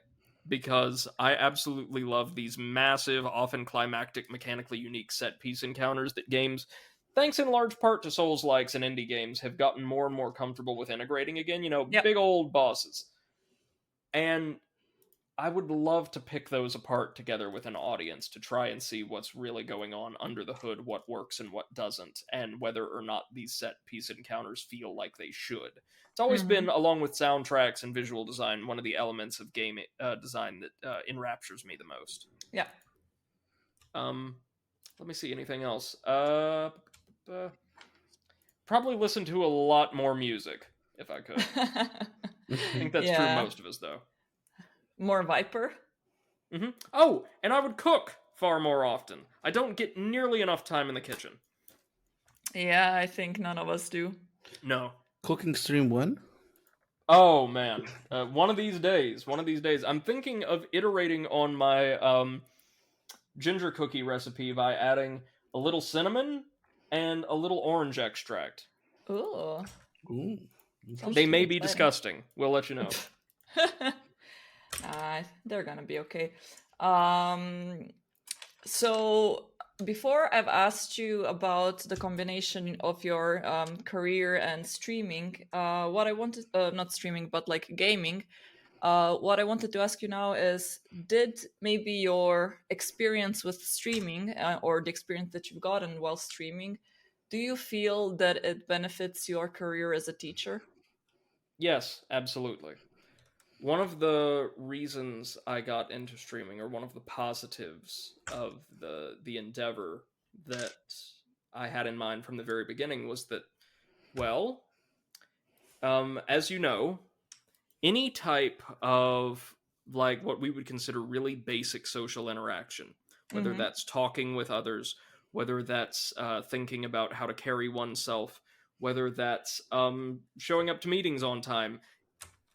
because I absolutely love these massive, often climactic, mechanically unique set piece encounters that games, thanks in large part to Souls likes and indie games, have gotten more and more comfortable with integrating again. Yep. Big old bosses. And I would love to pick those apart together with an audience to try and see what's really going on under the hood, what works and what doesn't, and whether or not these set piece encounters feel like they should. It's always Mm-hmm. been, along with soundtracks and visual design, one of the elements of game design that enraptures me the most. Yeah. Um, Let me see anything else. Probably listen to a lot more music if I could. I think that's true Yeah. most of us, though. More Viper? Oh, and I would cook far more often. I don't get nearly enough time in the kitchen. Yeah, I think none of us do. No. Cooking stream one? Oh man, one of these days. I'm thinking of iterating on my ginger cookie recipe by adding a little cinnamon and a little orange extract. Ooh. Ooh, Sounds They interesting. may be exciting. disgusting. We'll let you know. They're gonna be okay. So before I've asked you about the combination of your career and streaming, what I wanted, not streaming, but like gaming, what I wanted to ask you now is, did maybe your experience with streaming or the experience that you've gotten while streaming, do you feel that it benefits your career as a teacher? Yes, absolutely. One of the reasons I got into streaming, or one of the positives of the endeavor that I had in mind from the very beginning, was that, well, as you know, any type of like what we would consider really basic social interaction, whether Mm-hmm. that's talking with others, whether that's thinking about how to carry oneself, whether that's showing up to meetings on time,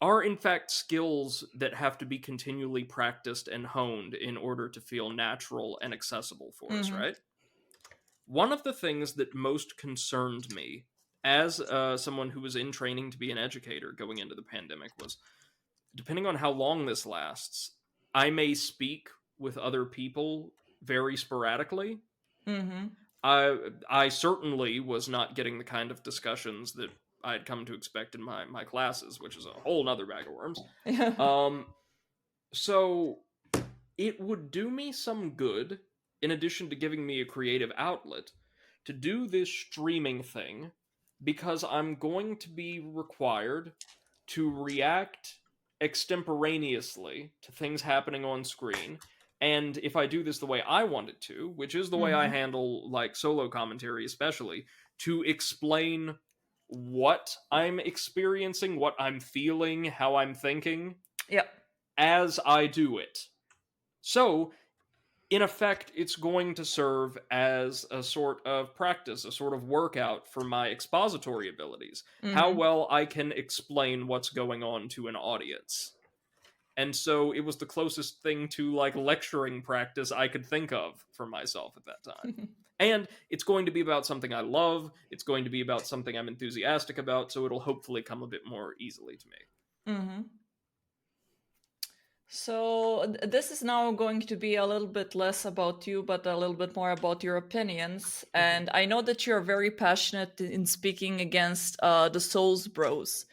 are in fact skills that have to be continually practiced and honed in order to feel natural and accessible for us, Mm-hmm. right? One of the things that most concerned me as someone who was in training to be an educator going into the pandemic was, depending on how long this lasts, I may speak with other people very sporadically. Mm-hmm. I certainly was not getting the kind of discussions that I had come to expect in my classes, which is a whole nother bag of worms. Yeah. So it would do me some good, in addition to giving me a creative outlet, to do this streaming thing, because I'm going to be required to react extemporaneously to things happening on screen. And if I do this the way I want it to, which is the way I Mm-hmm. handle like solo commentary especially, to explain what I'm experiencing, what I'm feeling, how I'm thinking Yep. as I do it. So, in effect, it's going to serve as a sort of practice, a sort of workout for my expository abilities. How Mm-hmm. well I can explain what's going on to an audience. And so it was the closest thing to like lecturing practice I could think of for myself at that time. And it's going to be about something I love. It's going to be about something I'm enthusiastic about. So it'll hopefully come a bit more easily to me. Mm-hmm. So this is now going to be a little bit less about you, but a little bit more about your opinions. And I know that you're very passionate in speaking against the Souls Bros.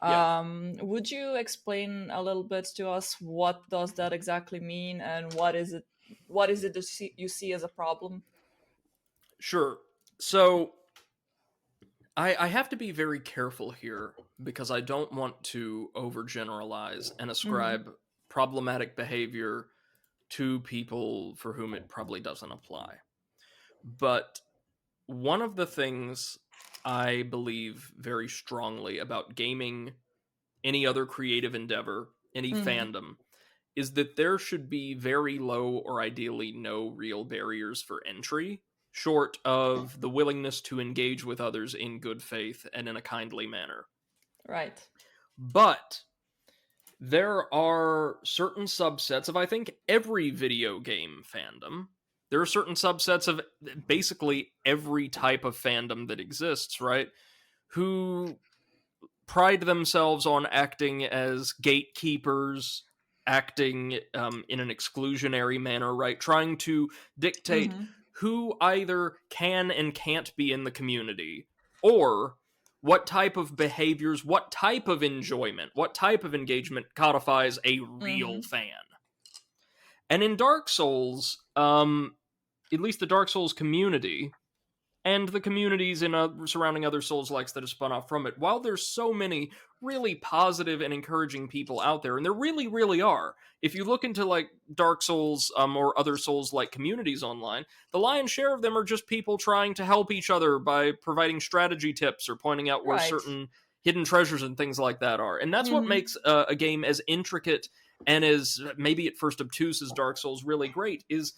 Yeah. Would you explain a little bit to us what does that exactly mean, and what is it? What is it that you see as a problem? Sure. So I have to be very careful here because I don't want to overgeneralize and Mm-hmm. ascribe problematic behavior to people for whom it probably doesn't apply. But one of the things I believe very strongly about gaming, any other creative endeavor, any fandom, is that there should be very low or ideally no real barriers for entry, short of the willingness to engage with others in good faith and in a kindly manner. Right. But there are certain subsets of, I think, every video game fandom. There are certain subsets of basically every type of fandom that exists, right? Who pride themselves on acting as gatekeepers, acting in an exclusionary manner, right? Trying to dictate who either can and can't be in the community, or what type of behaviors, what type of enjoyment, what type of engagement codifies a real fan. And in Dark Souls, at least the Dark Souls community, and the communities in surrounding other Souls-likes that have spun off from it, while there's so many really positive and encouraging people out there, and there really, really are. If you look into like Dark Souls or other Souls-like communities online, the lion's share of them are just people trying to help each other by providing strategy tips or pointing out where certain hidden treasures and things like that are. And that's what makes a game as intricate and as maybe at first obtuse as Dark Souls really great, is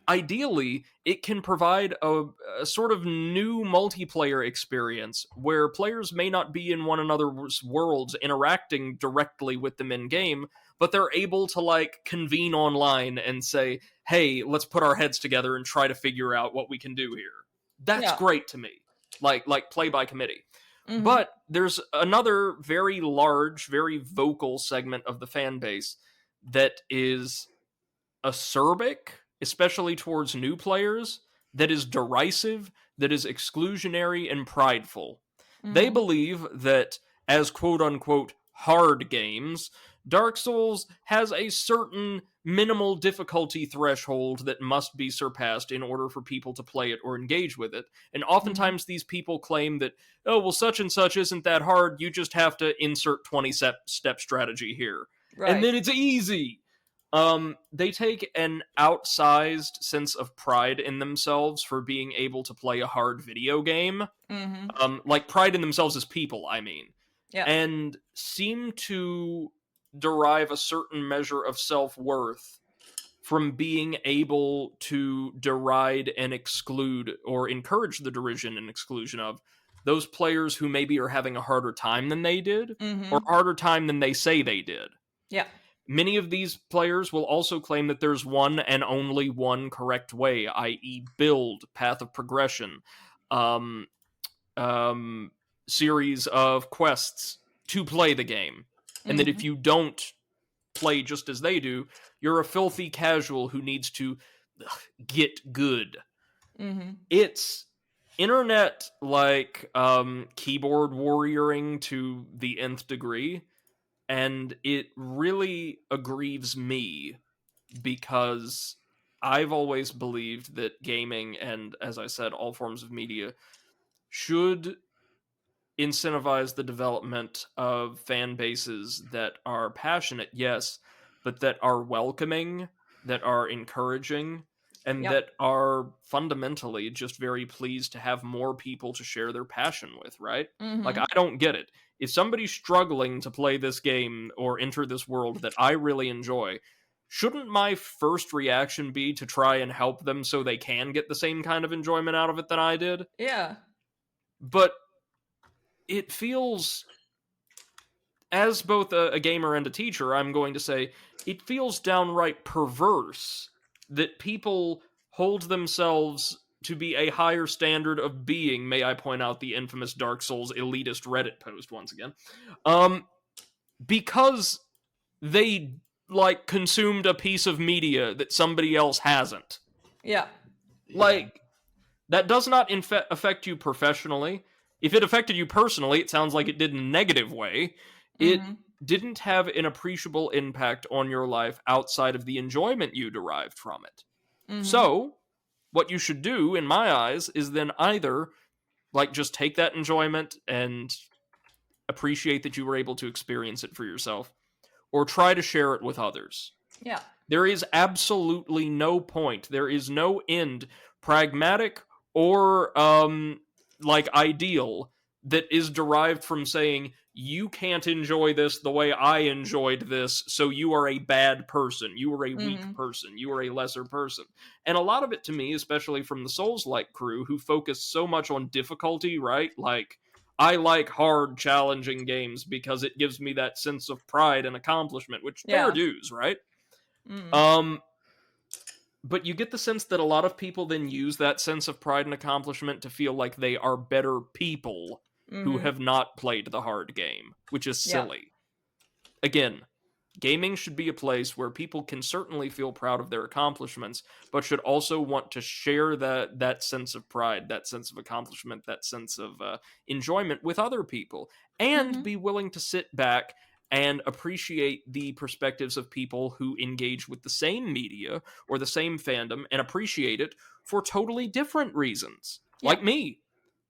ideally, it can provide a sort of new multiplayer experience where players may not be in one another's worlds interacting directly with them in game, but they're able to like convene online and say, hey, let's put our heads together and try to figure out what we can do here. That's great to me. Like play by committee. But there's another very large, very vocal segment of the fan base that is acerbic, especially towards new players, that is derisive, that is exclusionary and prideful. They believe that as quote-unquote hard games, Dark Souls has a certain minimal difficulty threshold that must be surpassed in order for people to play it or engage with it. And oftentimes these people claim that, oh, well, such and such isn't that hard, you just have to insert 20-step strategy here. Right. And then it's easy! They take an outsized sense of pride in themselves for being able to play a hard video game. Like pride in themselves as people, I mean. Yeah. And seem to derive a certain measure of self-worth from being able to deride and exclude or encourage the derision and exclusion of those players who maybe are having a harder time than they did, or harder time than they say they did. Yeah. Many of these players will also claim that there's one and only one correct way, i.e. build, path of progression, series of quests to play the game. And that if you don't play just as they do, you're a filthy casual who needs to get good. It's internet like keyboard warrioring to the nth degree. And it really aggrieves me because I've always believed that gaming and, as I said, all forms of media should incentivize the development of fan bases that are passionate, yes, but that are welcoming, that are encouraging, and that are fundamentally just very pleased to have more people to share their passion with, right? Like, I don't get it. If somebody's struggling to play this game or enter this world that I really enjoy, shouldn't my first reaction be to try and help them so they can get the same kind of enjoyment out of it that I did? Yeah. But it feels, as both a gamer and a teacher, I'm going to say, it feels downright perverse that people hold themselves to be a higher standard of being, may I point out the infamous Dark Souls elitist Reddit post once again, because they, like, consumed a piece of media that somebody else hasn't. Yeah. Like, that does not affect you professionally. If it affected you personally, it sounds like it did in a negative way. It didn't have an appreciable impact on your life outside of the enjoyment you derived from it. So, what you should do, in my eyes, is then either, like, just take that enjoyment and appreciate that you were able to experience it for yourself, or try to share it with others. Yeah. There is absolutely no point. There is no end, pragmatic or ideal, that is derived from saying you can't enjoy this the way I enjoyed this, so you are a bad person, you are a weak Mm-hmm. person, you are a lesser person. And a lot of it to me, especially from the Souls-like crew who focus so much on difficulty, right? Like, I like hard, challenging games because it gives me that sense of pride and accomplishment, which fair Yeah. dues, right? Mm. Um, but you get the sense that a lot of people then use that sense of pride and accomplishment to feel like they are better people who Mm-hmm. have not played the hard game, which is Yeah. silly. Again, gaming should be a place where people can certainly feel proud of their accomplishments, but should also want to share that sense of pride, that sense of accomplishment, that sense of enjoyment with other people, and Mm-hmm. be willing to sit back and appreciate the perspectives of people who engage with the same media or the same fandom and appreciate it for totally different reasons. Yeah. Like me,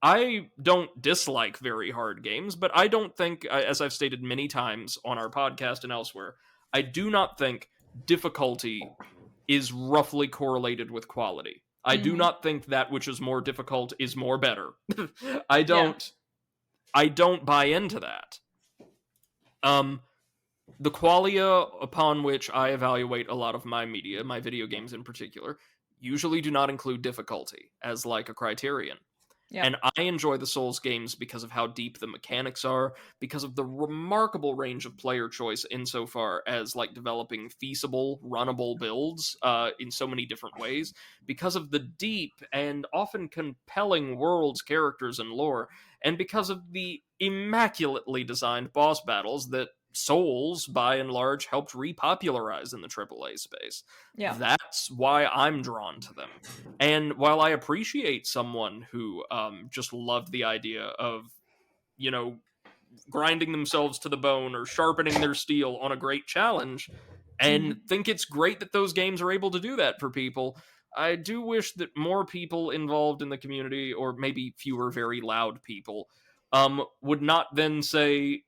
I don't dislike very hard games, but I don't think, as I've stated many times on our podcast and elsewhere, I do not think difficulty is roughly correlated with quality. I do Mm-hmm. not think that which is more difficult is more better. I Yeah. don't I don't buy into that. Um the qualia upon which I evaluate a lot of my media, my video games in particular, usually do not include difficulty as like a criterion. Yeah. And I enjoy the Souls games because of how deep the mechanics are, because of the remarkable range of player choice insofar as like developing feasible, runnable builds in so many different ways, because of the deep and often compelling worlds, characters, and lore, and because of the immaculately designed boss battles that Souls, by and large, helped repopularize in the AAA space. Yeah. That's why I'm drawn to them. And while I appreciate someone who just loved the idea of, you know, grinding themselves to the bone or sharpening their steel on a great challenge, and Mm-hmm. think it's great that those games are able to do that for people, I do wish that more people involved in the community, or maybe fewer very loud people, would not then say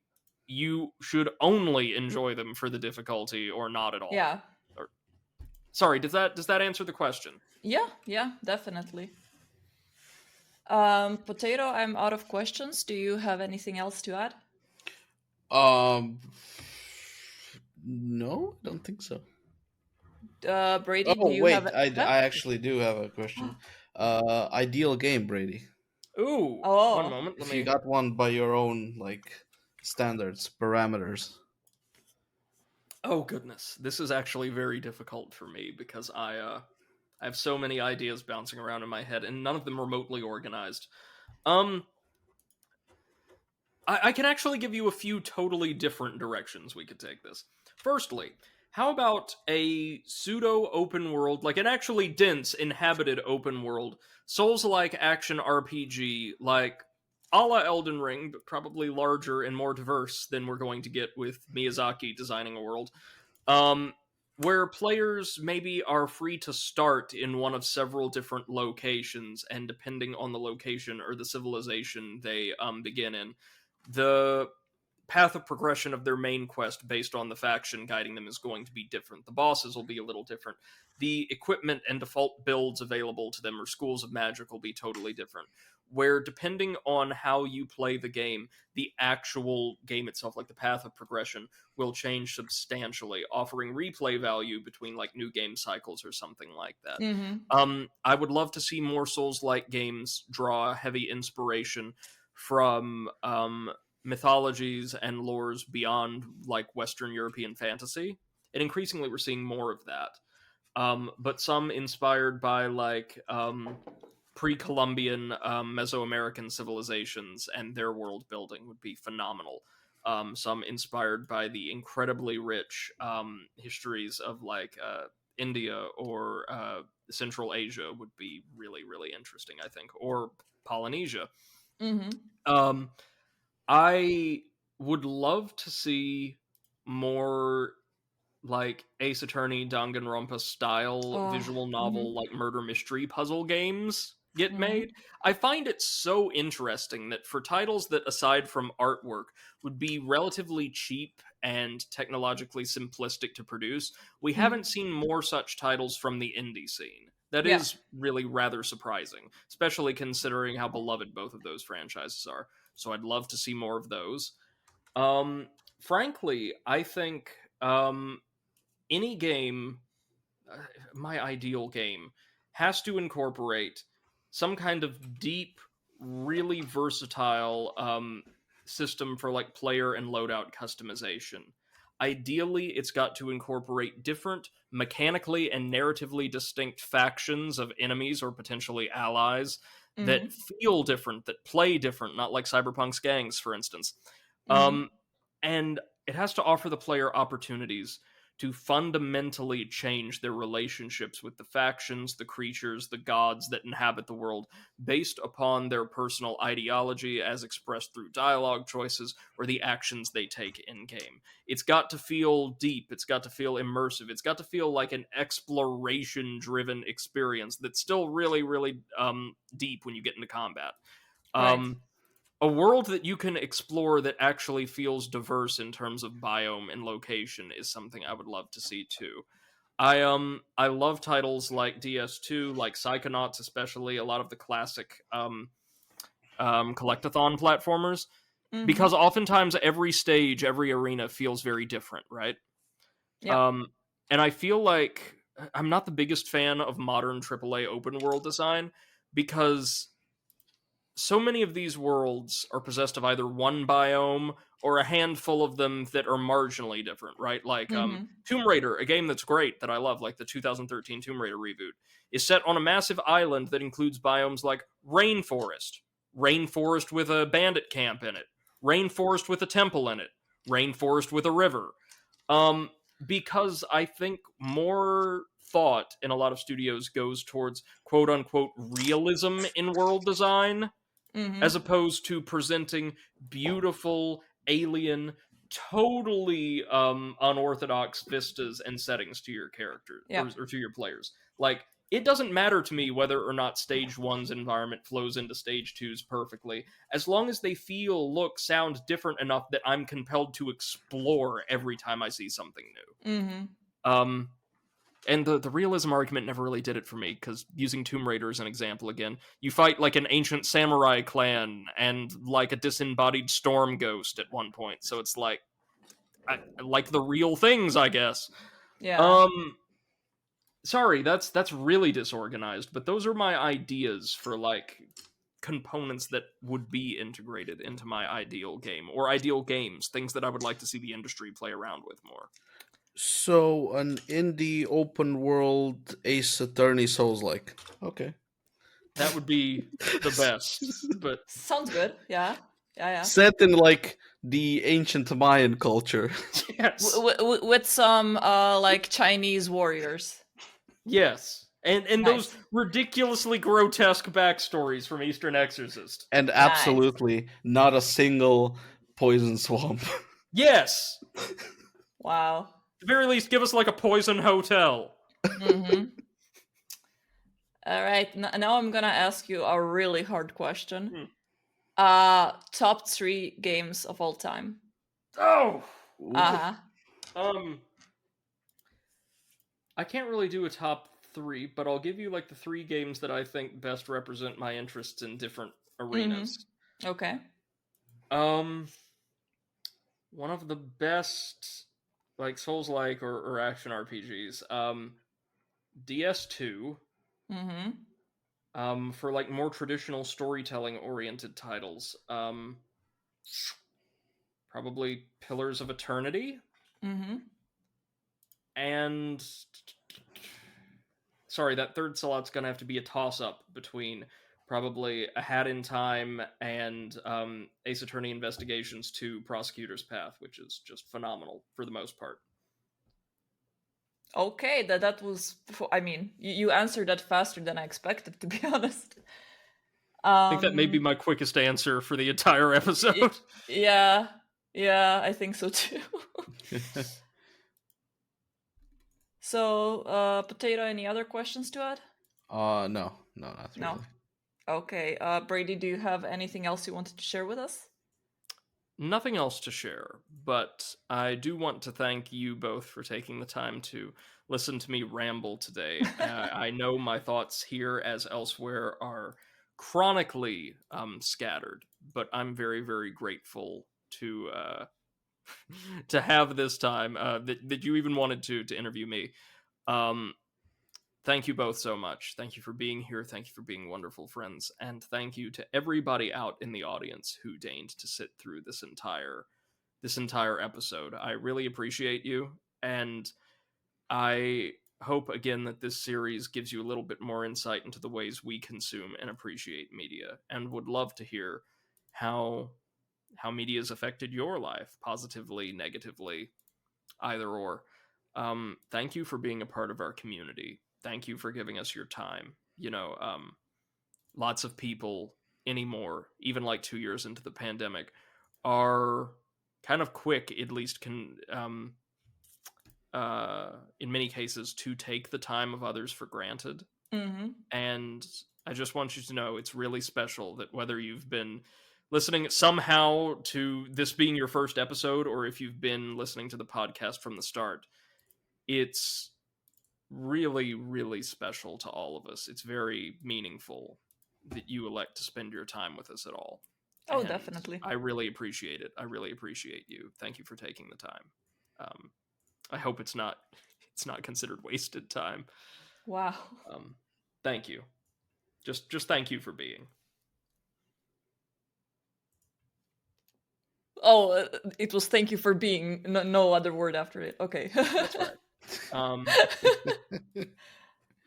you should only enjoy them for the difficulty or not at all. Yeah. Or, sorry, does that answer the question? Yeah. Yeah. Definitely. Potato, I'm out of questions. Do you have anything else to add? Um, no, I don't think so. Brady, do Oh you have wait, a... I actually do have a question. Ideal game, Brady. Ooh, one Oh. moment. Let If you me. got one by your own like standards, parameters. Oh goodness, this is actually very difficult for me because I have so many ideas bouncing around in my head and none of them remotely organized. Um, I can actually give you a few totally different directions we could take this. Firstly, how about a pseudo open world, like an actually dense, inhabited open world, Souls like action RPG, like a la Elden Ring, but probably larger and more diverse than we're going to get with Miyazaki designing a world, um, where players maybe are free to start in one of several different locations, and depending on the location or the civilization they begin in, the path of progression of their main quest based on the faction guiding them is going to be different. The bosses will be a little different. The equipment and default builds available to them or schools of magic will be totally different. Where, depending on how you play the game, the actual game itself, like the path of progression, will change substantially, offering replay value between like new game cycles or something like that. Mm-hmm. I would love to see more Souls-like games draw heavy inspiration from mythologies and lores beyond like Western European fantasy. And increasingly, we're seeing more of that. But some inspired by like pre-Columbian Mesoamerican civilizations and their world building would be phenomenal. Some inspired by the incredibly rich histories of like India or Central Asia would be really, really interesting, I think, or Polynesia. Mm-hmm. Um, I would love to see more like Ace Attorney, Danganronpa style Oh. visual Mm-hmm. novel, like murder mystery puzzle games. get made. I find it so interesting that for titles that, aside from artwork, would be relatively cheap and technologically simplistic to produce, we haven't seen more such titles from the indie scene. That Yeah. is really rather surprising, especially considering how beloved both of those franchises are. So I'd love to see more of those. Frankly, I think any game, my ideal game, has to incorporate some kind of deep, really versatile system for like player and loadout customization. Ideally, it's got to incorporate different mechanically and narratively distinct factions of enemies or potentially allies that feel different, that play different, not like Cyberpunk's gangs, for instance. And it has to offer the player opportunities to fundamentally change their relationships with the factions, the creatures, the gods that inhabit the world based upon their personal ideology as expressed through dialogue choices or the actions they take in game. It's got to feel deep, it's got to feel immersive, it's got to feel like an exploration driven experience that's still really, really deep when you get into combat. Right. A world that you can explore that actually feels diverse in terms of biome and location is something I would love to see too. I love titles like DS2, like Psychonauts, especially a lot of the classic collectathon platformers, because oftentimes every stage, every arena feels very different, right? Yeah. And I feel like I'm not the biggest fan of modern AAA open world design because so many of these worlds are possessed of either one biome or a handful of them that are marginally different, right? Like Tomb Raider, a game that's great that I love, like the 2013 Tomb Raider reboot, is set on a massive island that includes biomes like rainforest, rainforest with a bandit camp in it, rainforest with a temple in it, rainforest with a river. Because I think more thought in a lot of studios goes towards quote unquote realism in world design as opposed to presenting beautiful, alien, totally unorthodox vistas and settings to your character Yeah. or to your players. Like, it doesn't matter to me whether or not stage one's environment flows into stage two's perfectly, as long as they feel, look, sound different enough that I'm compelled to explore every time I see something new. And the realism argument never really did it for me, because using Tomb Raider as an example again, you fight like an ancient samurai clan and like a disembodied storm ghost at one point, so it's like, I like the real things, I guess. Yeah. Sorry, that's really disorganized, but those are my ideas for like components that would be integrated into my ideal game or ideal games, things that I would like to see the industry play around with more. So an indie open world Ace Attorney Souls like. Okay. That would be the best, but Sounds good. Yeah. Yeah. Set in like the ancient Mayan culture. yes. With some like Chinese warriors. Yes. And Nice. those ridiculously grotesque backstories from Eastern Exorcist. And absolutely not a single poison swamp. Yes. Wow. At the very least, give us like a poison hotel. All right. Now I'm gonna ask you a really hard question. Top 3 games of all time. Oh. Uh-huh. I can't really do a top 3, but I'll give you like the 3 games that I think best represent my interests in different arenas. Okay. One of the best like Souls-like or action RPGs. DS2. For like more traditional storytelling oriented titles. Probably Pillars of Eternity. And sorry, that third slot's gonna have to be a toss-up between probably A Hat in Time and Ace Attorney Investigations 2 Prosecutor's Path, which is just phenomenal for the most part. Okay, that was. I mean, you answered that faster than I expected, to be honest. I think that may be my quickest answer for the entire episode. Yeah, I think so too. So, Potato, any other questions to add? No, not really. Okay, Brady, do you have anything else you wanted to share with us? Nothing else to share, but I do want to thank you both for taking the time to listen to me ramble today. I know my thoughts here, as elsewhere, are chronically scattered, but I'm very, very grateful to have this time that you even wanted to interview me. Um, Thank you both so much. Thank you for being here. Thank you for being wonderful friends, and thank you to everybody out in the audience who deigned to sit through this entire episode. I really appreciate you, and I hope again that this series gives you a little bit more insight into the ways we consume and appreciate media, and would love to hear how media has affected your life, positively, negatively, either or. Thank you for being a part of our community. Thank you for giving us your time. Lots of people anymore, even like 2 years into the pandemic, are kind of quick, at least can, in many cases, to take the time of others for granted. Mm-hmm. And I just want you to know it's really special that whether you've been listening somehow to this being your first episode, or if you've been listening to the podcast from the start, it's really, really special to all of us. It's very meaningful that you elect to spend your time with us at all. Oh, And definitely. I really appreciate it. I really appreciate you. Thank you for taking the time. Um, I hope it's not considered wasted time. Wow. Thank you. Just thank you for being. Oh, it was thank you for being. No other word after it. Okay. That's right.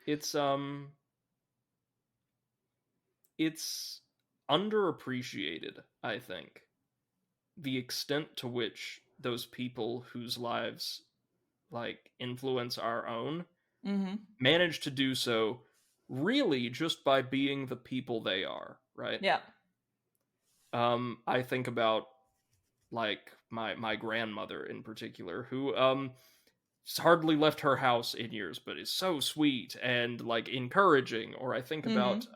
It's it's underappreciated, I think, the extent to which those people whose lives like influence our own Mm-hmm. manage to do so really just by being the people they are, right? Yeah. I think about like my grandmother in particular, who hardly left her house in years, but is so sweet and like encouraging. Or I think Mm-hmm. about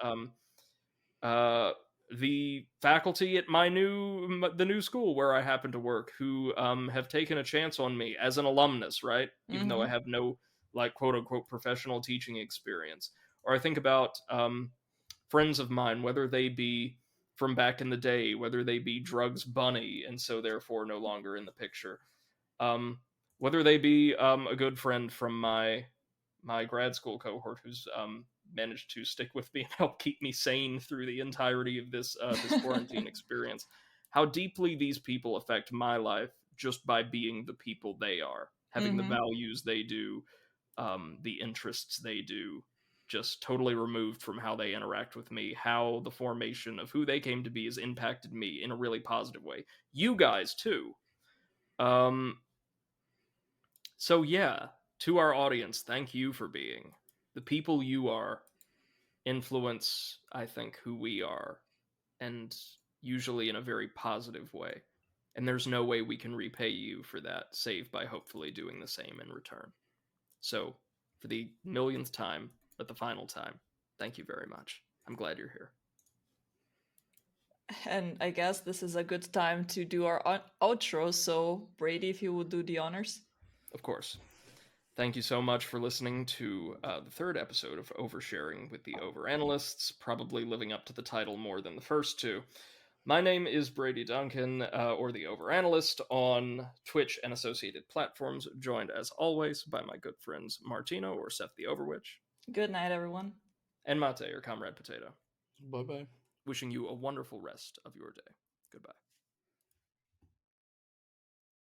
uh, the faculty at the new school where I happen to work, who have taken a chance on me as an alumnus, right? Even though I Mm-hmm. have no like quote unquote professional teaching experience. Or I think about friends of mine, whether they be from back in the day, whether they be Drugs Bunny and so therefore no longer in the picture, um, whether they be a good friend from my grad school cohort who's managed to stick with me and help keep me sane through the entirety of this quarantine experience. How deeply these people affect my life just by being the people they are, having the Mm-hmm. values they do, the interests they do, just totally removed from how they interact with me, how the formation of who they came to be has impacted me in a really positive way. You guys too. Um, so yeah, to our audience, thank you for being the people you are. Influence, I think, who we are, and usually in a very positive way. And there's no way we can repay you for that, save by hopefully doing the same in return. So, for the millionth time, but the final time, thank you very much. I'm glad you're here. And I guess this is a good time to do our outro. So, Brady, if you would do the honors. Of course. Thank you so much for listening to the third episode of Oversharing with the Overanalysts, probably living up to the title more than the first two. My name is Brady Duncan, or the Overanalyst, on Twitch and associated platforms, joined as always by my good friends Martino, or Seth the Overwitch, Good night, everyone. and Mate, or Comrade Potato. Bye bye. Wishing you a wonderful rest of your day. Goodbye.